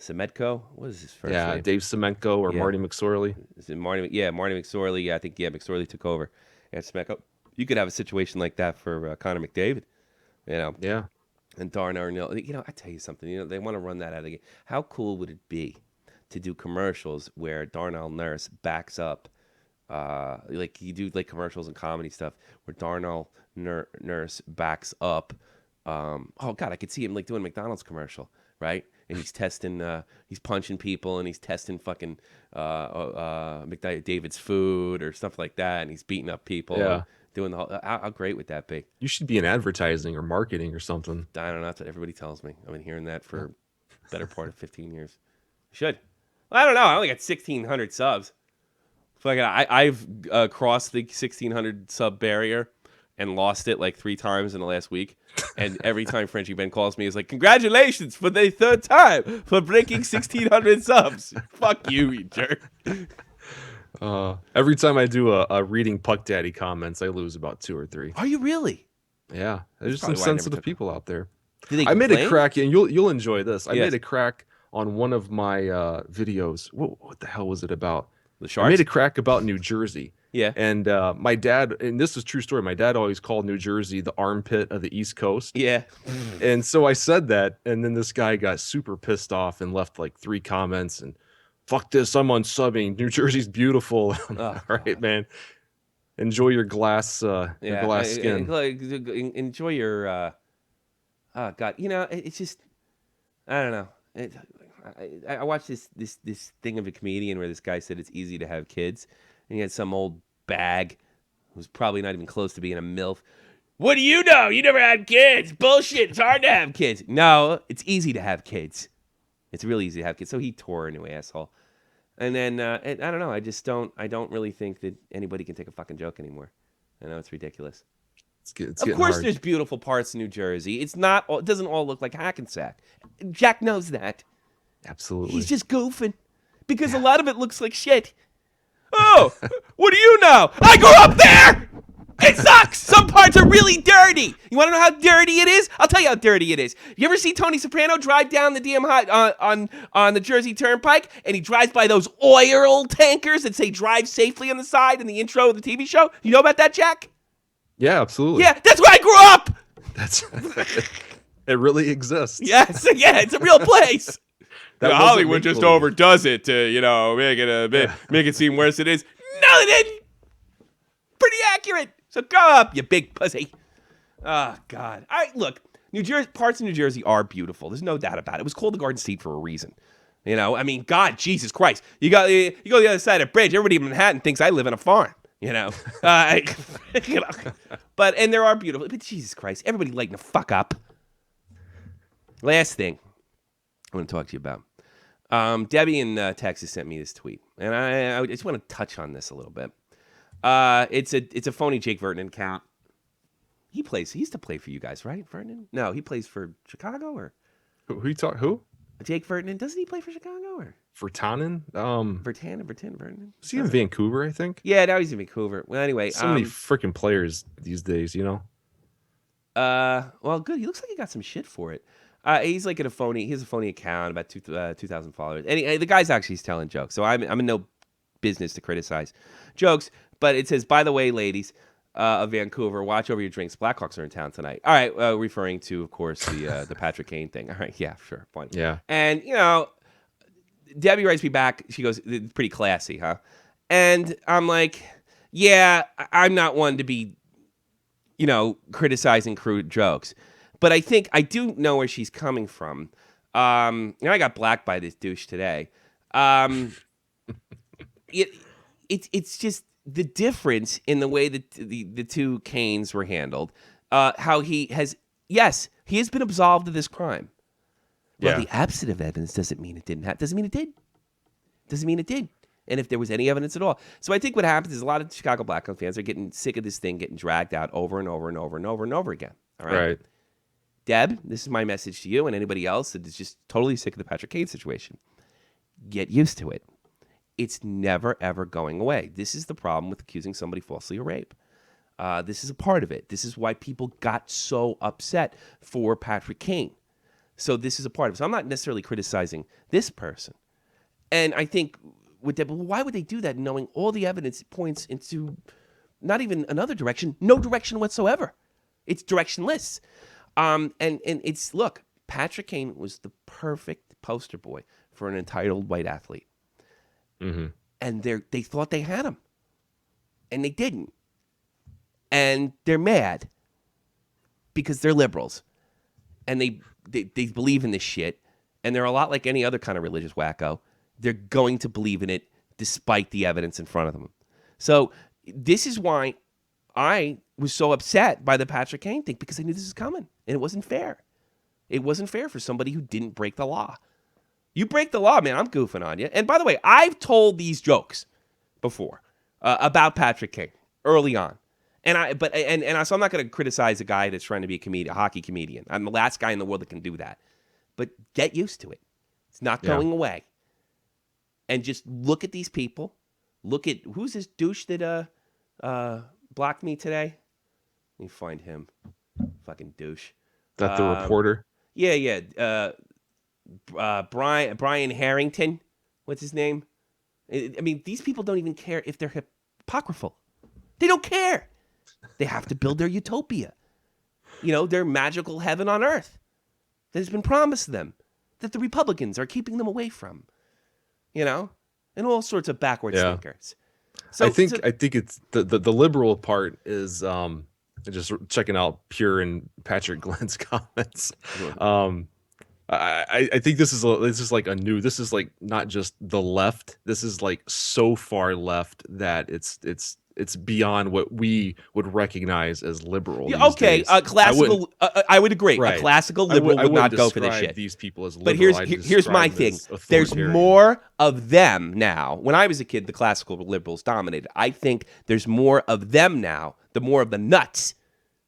Semetko? What is his first name? Dave Semenko or Marty McSorley. Is it Marty? Yeah, Marty McSorley. Yeah, I think McSorley took over. And Semetko. You could have a situation like that for Connor McDavid. You know. Yeah. And Darnell. You know, I tell you something. You know, they want to run that out of the game. How cool would it be to do commercials where Darnell Nurse backs up, like you do like commercials and comedy stuff where Darnell Nurse backs up. Oh God, I could see him like doing a McDonald's commercial, right? And he's testing, he's punching people, and he's testing fucking McDavid's food or stuff like that, and he's beating up people. Yeah. Doing the whole, how great would that be? You should be in advertising or marketing or something. I don't know. That's what everybody tells me. I've been hearing that for the better part of 15 years. Should. Well, I don't know. I only got 1,600 subs. I've crossed the 1,600 sub barrier and lost it like 3 times in the last week. And every time Frenchie Ben calls me, he's like, "Congratulations for the 3rd time for breaking 1,600 subs." Fuck you, you jerk. Every time I do a reading Puck Daddy comments, I lose about 2 or 3. Are you really? Yeah, there's some sensitive people out there. I made a crack, and you'll enjoy this. I Yes. made a crack on one of my videos. What the hell was it about? The Sharks? I made a crack about New Jersey. Yeah. And my dad, and this is a true story, my dad always called New Jersey the armpit of the East Coast. Yeah. And so I said that, and then this guy got super pissed off and left like 3 comments and, "Fuck this, I'm unsubbing. New Jersey's beautiful." All right, man. Enjoy your glass skin. Enjoy your God. You know, it's just, I don't know. I watched this thing of a comedian where this guy said it's easy to have kids, and he had some old bag who's probably not even close to being a MILF. "What do you know? You never had kids. Bullshit. It's hard to have kids." No, it's easy to have kids. It's really easy to have kids. So he tore a new asshole. And then, I don't know. I don't really think that anybody can take a fucking joke anymore. I know it's ridiculous. Of course, there's beautiful parts of New Jersey. It doesn't all look like Hackensack. Jack knows that. Absolutely. He's just goofing because a lot of it looks like shit. Oh, what do you know? I grew up there. It sucks. Some parts are really dirty. You want to know how dirty it is? I'll tell you how dirty it is. You ever see Tony Soprano drive down the damn on the Jersey Turnpike, and he drives by those oil tankers that say "drive safely" on the side in the intro of the TV show? You know about that, Jack? Yeah, absolutely. Yeah, that's where I grew up. That's it. Really exists. Yes, yeah, it's a real place. Hollywood just overdoes it to make it seem worse than it is. No, they didn't. Pretty accurate. So grow up, you big pussy. Oh, God. Look, parts of New Jersey are beautiful. There's no doubt about it. It was called the Garden State for a reason. You know, I mean, God, Jesus Christ. You go to the other side of the bridge, everybody in Manhattan thinks I live in a farm, you know. And there are beautiful, but Jesus Christ, everybody lighten the fuck up. Last thing I want to talk to you about. Debbie in Texas sent me this tweet, and I just want to touch on this a little bit. It's a phony Jake Vernon account. He used to play for you guys, right, Vernon? No, he plays for Chicago or who? Jake Vernon. Doesn't he play for Chicago or Vertanen? Vernon. Is he in Vancouver, I think? Yeah, now he's in Vancouver. Well, anyway, so many freaking players these days, you know. Well, good. He looks like he got some shit for it. He's like he has a phony account, about 2,000 followers. And the guy's actually telling jokes, so I'm in no business to criticize jokes. But it says, by the way, ladies, of Vancouver. Watch over your drinks. Blackhawks are in town tonight. All right, referring to, of course, the Patrick Kane thing. All right, yeah, sure, fine. Yeah. And, Debbie writes me back. She goes, pretty classy, huh? And I'm like, yeah, I'm not one to be, criticizing crude jokes. But I think I do know where she's coming from. I got blacked by this douche today. It's just the difference in the way that the two Canes were handled. How he has been absolved of this crime. Well, the absence of evidence doesn't mean it didn't happen. Doesn't mean it did. Doesn't mean it did. And if there was any evidence at all. So I think what happens is a lot of Chicago Blackhawks fans are getting sick of this thing getting dragged out over and over and over and over and over again. All right. Right. Deb, this is my message to you and anybody else that is just totally sick of the Patrick Kane situation. Get used to it. It's never, ever going away. This is the problem with accusing somebody falsely of rape. This is a part of it. This is why people got so upset for Patrick Kane. So this is a part of it. So I'm not necessarily criticizing this person. And I think with Deb, why would they do that knowing all the evidence points into not even another direction, no direction whatsoever. It's directionless. And it's, look, Patrick Kane was the perfect poster boy for an entitled white athlete. Mm-hmm. And they thought they had him. And they didn't. And they're mad because they're liberals. And they believe in this shit. And they're a lot like any other kind of religious wacko. They're going to believe in it despite the evidence in front of them. So this is why I was so upset by the Patrick Kane thing, because I knew this was coming. And it wasn't fair. It wasn't fair for somebody who didn't break the law. You break the law, man, I'm goofing on you. And by the way, I've told these jokes before about Patrick Kane early on. So I'm not going to criticize a guy that's trying to be a hockey comedian. I'm the last guy in the world that can do that. But get used to it. It's not going away. And just look at these people. Look at, who's this douche that blocked me today? Let me find him. Fucking douche. That the reporter? Yeah. Brian Harrington. What's his name? I mean, these people don't even care if they're apocryphal. They don't care. They have to build their utopia. Their magical heaven on earth that has been promised them, that the Republicans are keeping them away from. And all sorts of backwards thinkers. So I think it's the liberal part is just checking out Pure and Patrick Glenn's comments. I think this is like not just the left. This is like so far left that it's beyond what we would recognize as liberal. Yeah, okay, classical. I would agree. Right. A classical liberal would not go for this shit. These people as but liberal. here's my thing. There's more of them now. When I was a kid, the classical liberals dominated. I think there's more of them now, the more of the nuts,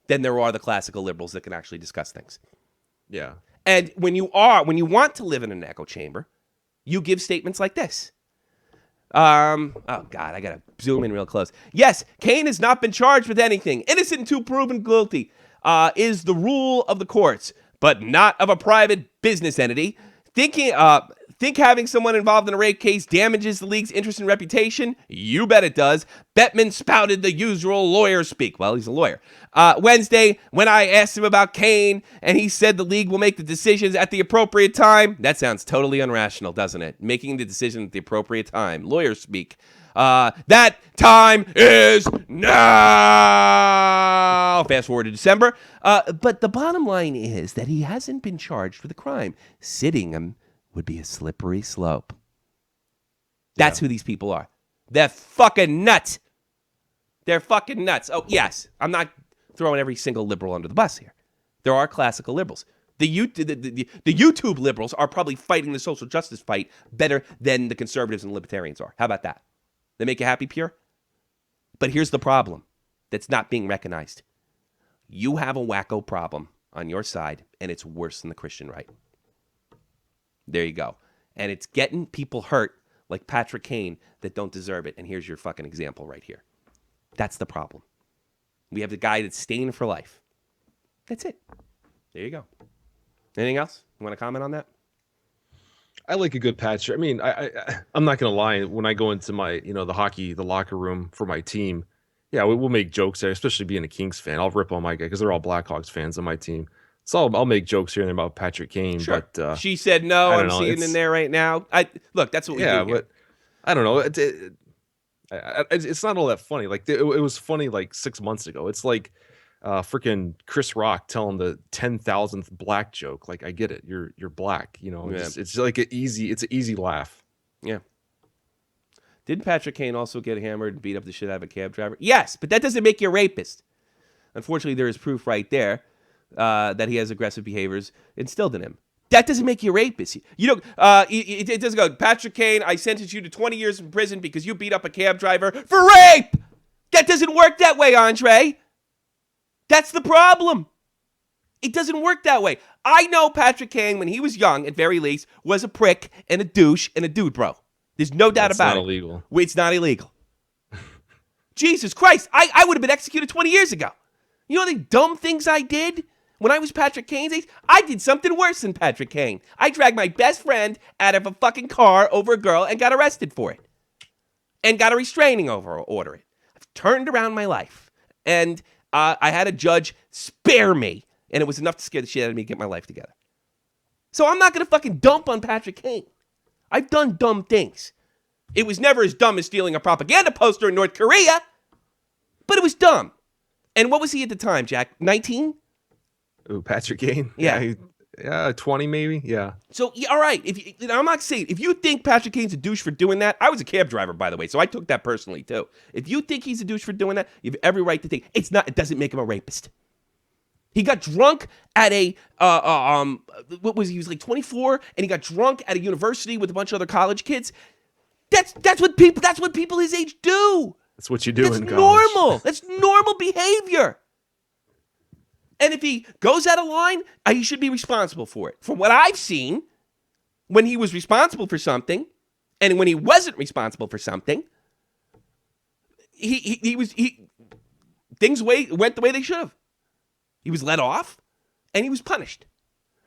than there are the classical liberals that can actually discuss things. Yeah. And when you want to live in an echo chamber, you give statements like this. Oh God, I gotta zoom in real close. Yes, Kane has not been charged with anything. Innocent until proven guilty is the rule of the courts, but not of a private business entity. Think having someone involved in a rape case damages the league's interest and reputation? You bet it does. Bettman spouted the usual lawyer speak. Well, he's a lawyer. Wednesday, when I asked him about Kane, and he said the league will make the decisions at the appropriate time. That sounds totally irrational, doesn't it? Making the decision at the appropriate time. Lawyer speak. That time is now. Fast forward to December. But the bottom line is that he hasn't been charged with a crime. Sitting him would be a slippery slope. That's who these people are. They're fucking nuts. They're fucking nuts. Oh, yes. I'm not throwing every single liberal under the bus here. There are classical liberals. The YouTube liberals are probably fighting the social justice fight better than the conservatives and libertarians are. How about that? They make you happy, Pure? But here's the problem that's not being recognized. You have a wacko problem on your side, and it's worse than the Christian right. There you go. And it's getting people hurt like Patrick Kane that don't deserve it. And here's your fucking example right here. That's the problem. We have the guy that's staying for life. That's it. There you go. Anything else? You want to comment on that? I like a good patch. I mean, I'm not going to lie. When I go into my, the locker room for my team, Yeah, we'll make jokes there, especially being a Kings fan. I'll rip on my guy because they're all Blackhawks fans on my team. So I'll make jokes here and there about Patrick Kane. Sure. But she said no. I I'm don't know, seeing in there right now. Look, that's what we do here. But I don't know. It's not all that funny. Like it was funny like 6 months ago. It's like freaking Chris Rock telling the 10,000th black joke. Like I get it. You're black. You know. Yeah. It's like an easy laugh. Yeah. Did Patrick Kane also get hammered and beat up the shit out of a cab driver? Yes, but that doesn't make you a rapist. Unfortunately, there is proof right there that he has aggressive behaviors instilled in him. That doesn't make you a rapist. You know, it doesn't go, Patrick Kane, I sentence you to 20 years in prison because you beat up a cab driver for rape. That doesn't work that way, Andre. That's the problem. It doesn't work that way. I know Patrick Kane, when he was young, at very least, was a prick and a douche and a dude, bro. There's no doubt about it. It's not illegal. It's not illegal. Jesus Christ. I would have been executed 20 years ago. You know the dumb things I did when I was Patrick Kane's age? I did something worse than Patrick Kane. I dragged my best friend out of a fucking car over a girl and got arrested for it. And got a restraining order. I've turned around my life. And I had a judge spare me. And it was enough to scare the shit out of me to get my life together. So I'm not going to fucking dump on Patrick Kane. I've done dumb things. It was never as dumb as stealing a propaganda poster in North Korea, but it was dumb. And what was he at the time, Jack? 19? Ooh, Patrick Kane? Yeah. Yeah, 20 maybe? Yeah. So, yeah, all right. I'm not saying, if you think Patrick Kane's a douche for doing that, I was a cab driver, by the way, so I took that personally, too. If you think he's a douche for doing that, you have every right to think it doesn't make him a rapist. He got drunk at he was like 24, and he got drunk at a university with a bunch of other college kids. That's what people his age do. That's what you do in college. That's normal. That's normal behavior. And if he goes out of line, he should be responsible for it. From what I've seen, when he was responsible for something, and when he wasn't responsible for something, things went the way they should have. He was let off, and he was punished.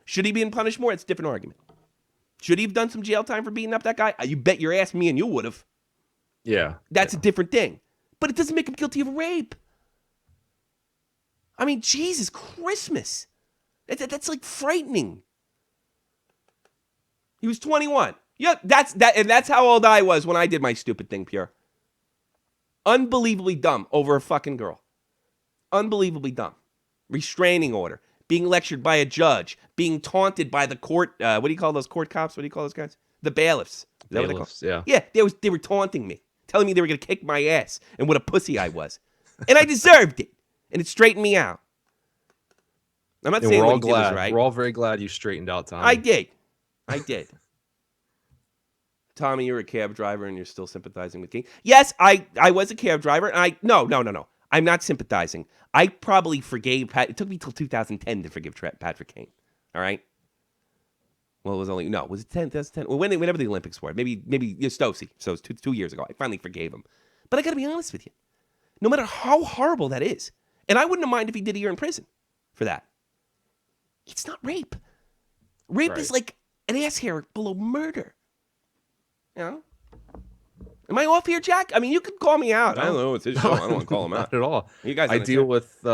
Should he be punished more? It's a different argument. Should he have done some jail time for beating up that guy? You bet your ass me and you would have. Yeah. That's a different thing. But it doesn't make him guilty of rape. I mean, Jesus Christmas. That's like frightening. He was 21. Yeah, that's how old I was when I did my stupid thing, Pure. Unbelievably dumb over a fucking girl. Unbelievably dumb. Restraining order, being lectured by a judge, being taunted by the court. What do you call those court cops? What do you call those guys? The bailiffs. Is that what they call? Yeah. Yeah, they were taunting me, telling me they were going to kick my ass and what a pussy I was. And I deserved it. And it straightened me out. I'm not saying what he did was right. We're all very glad you straightened out, Tommy. I did. Tommy, you're a cab driver and you're still sympathizing with King. Yes, I was a cab driver. And No. I'm not sympathizing. I probably forgave it took me till 2010 to forgive Patrick Kane. All right? Well, it was was it 10? That's 10. Well, whenever the Olympics were. Maybe Stosey. So it was 2 years ago. I finally forgave him. But I got to be honest with you. No matter how horrible that is, and I wouldn't have minded if he did a year in prison for that. It's not rape. Rape is like an ass hair below murder. You know? Am I off here, Jack? I mean, you could call me out. I don't know. It's his show. I don't want to call him out. Not at all. You guys, I deal with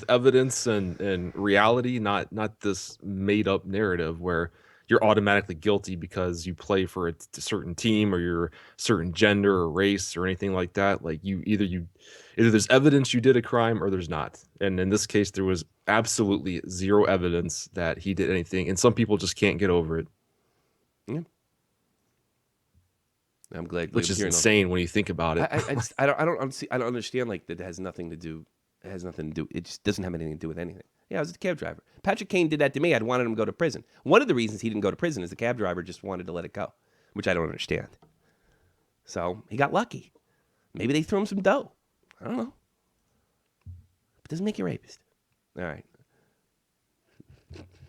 evidence and reality, not this made up narrative where you're automatically guilty because you play for a certain team or you're a certain gender or race or anything like that. Like either there's evidence you did a crime or there's not. And in this case, there was absolutely zero evidence that he did anything. And some people just can't get over it. Yeah. I'm glad. Which is insane when you think about it. I don't understand. Like that has nothing to do. It has nothing to do. It just doesn't have anything to do with anything. Yeah, I was a cab driver. Patrick Kane did that to me. I'd wanted him to go to prison. One of the reasons he didn't go to prison is the cab driver just wanted to let it go, which I don't understand. So he got lucky. Maybe they threw him some dough. I don't know. It doesn't make you a rapist. All right.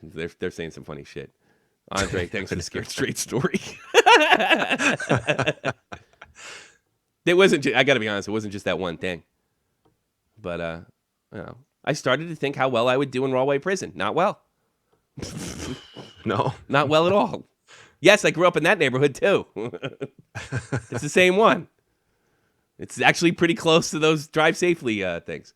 They're saying some funny shit. Andre, thanks for the scared straight story. It wasn't. I got to be honest. It wasn't just that one thing. But I started to think how well I would do in Rawway Prison. Not well. No, not well at all. Yes, I grew up in that neighborhood too. It's the same one. It's actually pretty close to those drive safely things.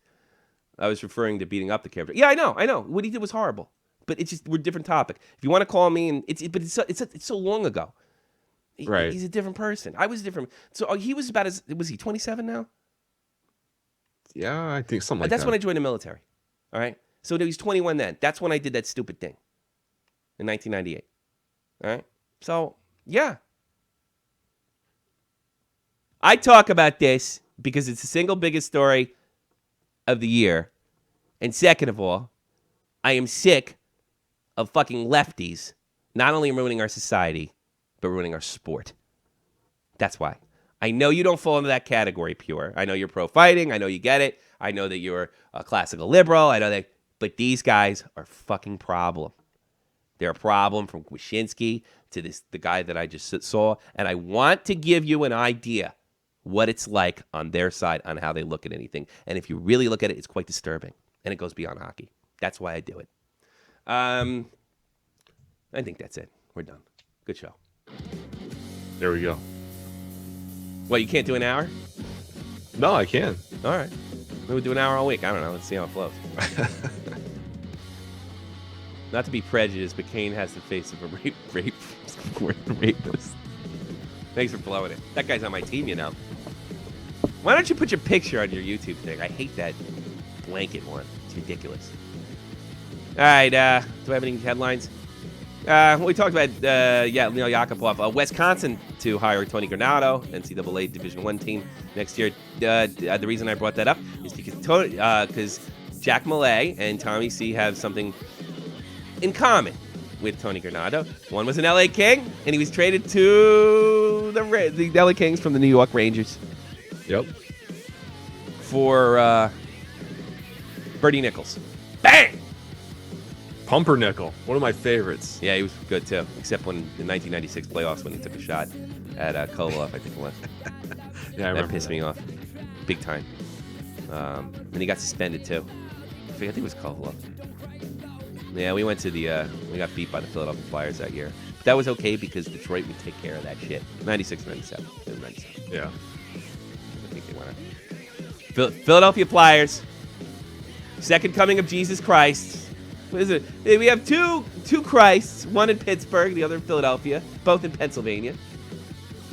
I was referring to beating up the character. Yeah, I know. What he did was horrible. But it's just, we're a different topic. If you want to call me, and it's so long ago. Right. He's a different person. I was different. So he was was he 27 now? Yeah, I think something like That's that. when I joined the military. All right. So he was 21 then. That's when I did that stupid thing in 1998. All right. So, yeah. I talk about this because it's the single biggest story of the year. And second of all, I am sick of fucking lefties not only ruining our society, but ruining our sport. That's why. I know you don't fall into that category, Pure. I know you're pro-fighting. I know you get it. I know that you're a classical liberal. I know that. But these guys are a fucking problem. They're a problem from Wyshynski to the guy that I just saw. And I want to give you an idea what it's like on their side on how they look at anything. And if you really look at it, it's quite disturbing. And it goes beyond hockey. That's why I do it. I think that's it. We're done. Good show. There we go. Well, you can't do an hour? No, I can. All right. Maybe we'll do an hour all week. I don't know. Let's see how it flows. Not to be prejudiced, but Kane has the face of a rapist. Thanks for blowing it. That guy's on my team, you know. Why don't you put your picture on your YouTube thing? I hate that blanket one. It's ridiculous. All right. Do I have any headlines? We talked about, Neil Yakupov. Wisconsin to hire Tony Granato, NCAA Division I team next year. The reason I brought that up is because Jack Millay and Tommy C have something in common with Tony Granato. One was an LA King, and he was traded to the LA Kings from the New York Rangers. Yep. For Bertie Nichols. Bang! Pumpernickel, one of my favorites. Yeah, he was good too, except when the 1996 playoffs when he took a shot at Koloff, I think it was. Yeah, I remember that pissed me off, big time. And he got suspended too. I think it was Koloff. Yeah, we went to we got beat by the Philadelphia Flyers that year. But that was okay because Detroit would take care of that shit. 96, 97. It was 97. Yeah. I think they went out. Philadelphia Flyers. Second coming of Jesus Christ. What is it? We have two Christs, one in Pittsburgh, the other in Philadelphia, both in Pennsylvania.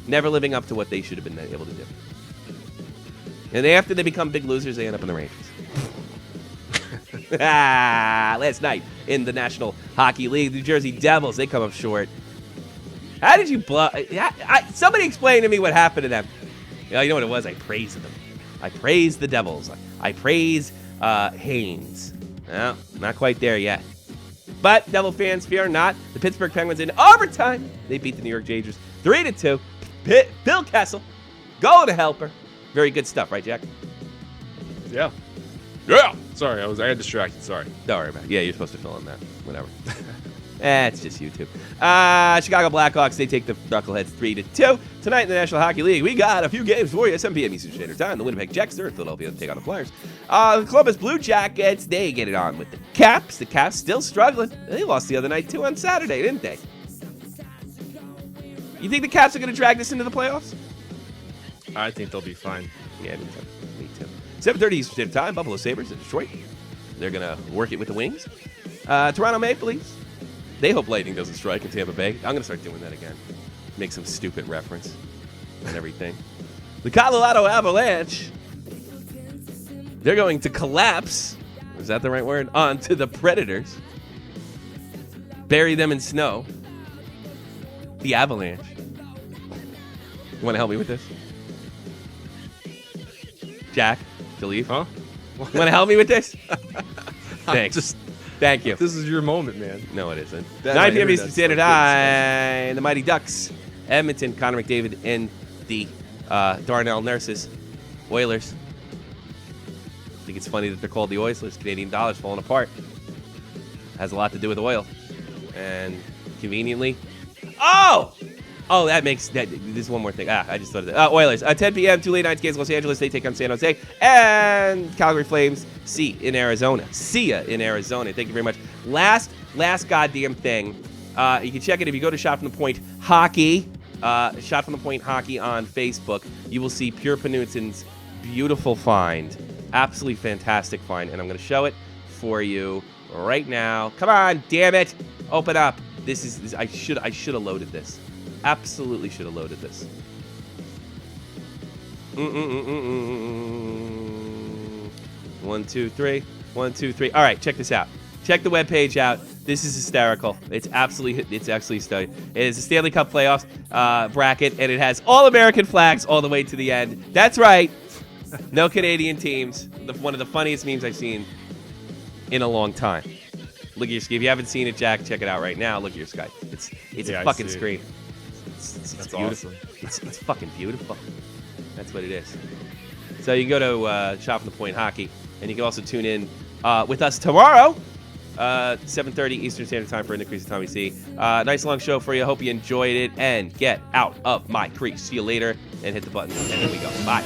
Never living up to what they should have been able to do. And after they become big losers, they end up in the Rangers. Last night in the National Hockey League, the New Jersey Devils, they come up short. How did you blow? Somebody explain to me what happened to them. You know what it was? I praised them. I praised the Devils. I praise Haynes. No, not quite there yet. But Devil fans, fear not. The Pittsburgh Penguins in overtime, they beat the New York Rangers 3-2. Bill Kessel, go to helper. Very good stuff, right, Jack? Yeah. Yeah. Sorry, I got distracted. Sorry. Don't worry about it. Yeah, you're supposed to fill in that. Whatever. It's just YouTube. Chicago Blackhawks, they take the Knuckleheads 3-2. Tonight in the National Hockey League, we got a few games for you. 7 p.m. Eastern Standard Time. The Winnipeg Jets are in Philadelphia to take on the Flyers. The Columbus Blue Jackets, they get it on with the Caps. The Caps still struggling. They lost the other night, too, on Saturday, didn't they? You think the Caps are going to drag this into the playoffs? I think they'll be fine. Yeah, me too. 7:30 Eastern Standard Time. Buffalo Sabres in Detroit. They're going to work it with the Wings. Toronto Maple Leafs. They hope lightning doesn't strike in Tampa Bay. I'm going to start doing that again. Make some stupid reference and everything. The Colorado Avalanche. They're going to collapse. Is that the right word? Onto the Predators. Bury them in snow. The Avalanche. You want to help me with this? Jack, to leave? Huh? You want to help me with this? Thanks. Thank you. This is your moment, man. No, it isn't. 9 p.m. Eastern Standard Time. The Mighty Ducks, Edmonton, Connor McDavid, and the Darnell Nurses, Oilers. I think it's funny that they're called the Oilers. Canadian dollars falling apart. Has a lot to do with oil. And conveniently... Oh, that makes... There's one more thing. I just thought of that. Oilers. 10 p.m., 2 late nights games. Los Angeles, they take on San Jose. And Calgary Flames, see ya in Arizona. Thank you very much. Last goddamn thing. You can check it if you go to Shot from the Point Hockey. Shot from the Point Hockey on Facebook. You will see Pure Panutin's beautiful find. Absolutely fantastic find. And I'm going to show it for you right now. Come on, damn it. Open up. This I should have loaded this. Absolutely should have loaded this. 1, 2, 3. 1, 2, 3. All right, check this out. Check the webpage out. This is hysterical. It's actually stunning. It is the Stanley Cup playoffs bracket, and it has all American flags all the way to the end. That's right. No Canadian teams. One of the funniest memes I've seen in a long time. Look at your screen. If you haven't seen it, Jack, check it out right now. Look at your Skype. It's a fucking screen. It's beautiful. Awesome. It's fucking beautiful. That's what it is. So you can go to Shot from the Point Hockey, and you can also tune in with us tomorrow, 7:30 Eastern Standard Time for Increase Tommy C. Nice long show for you. Hope you enjoyed it, and get out of my crease. See you later, and hit the button, and then we go. Bye.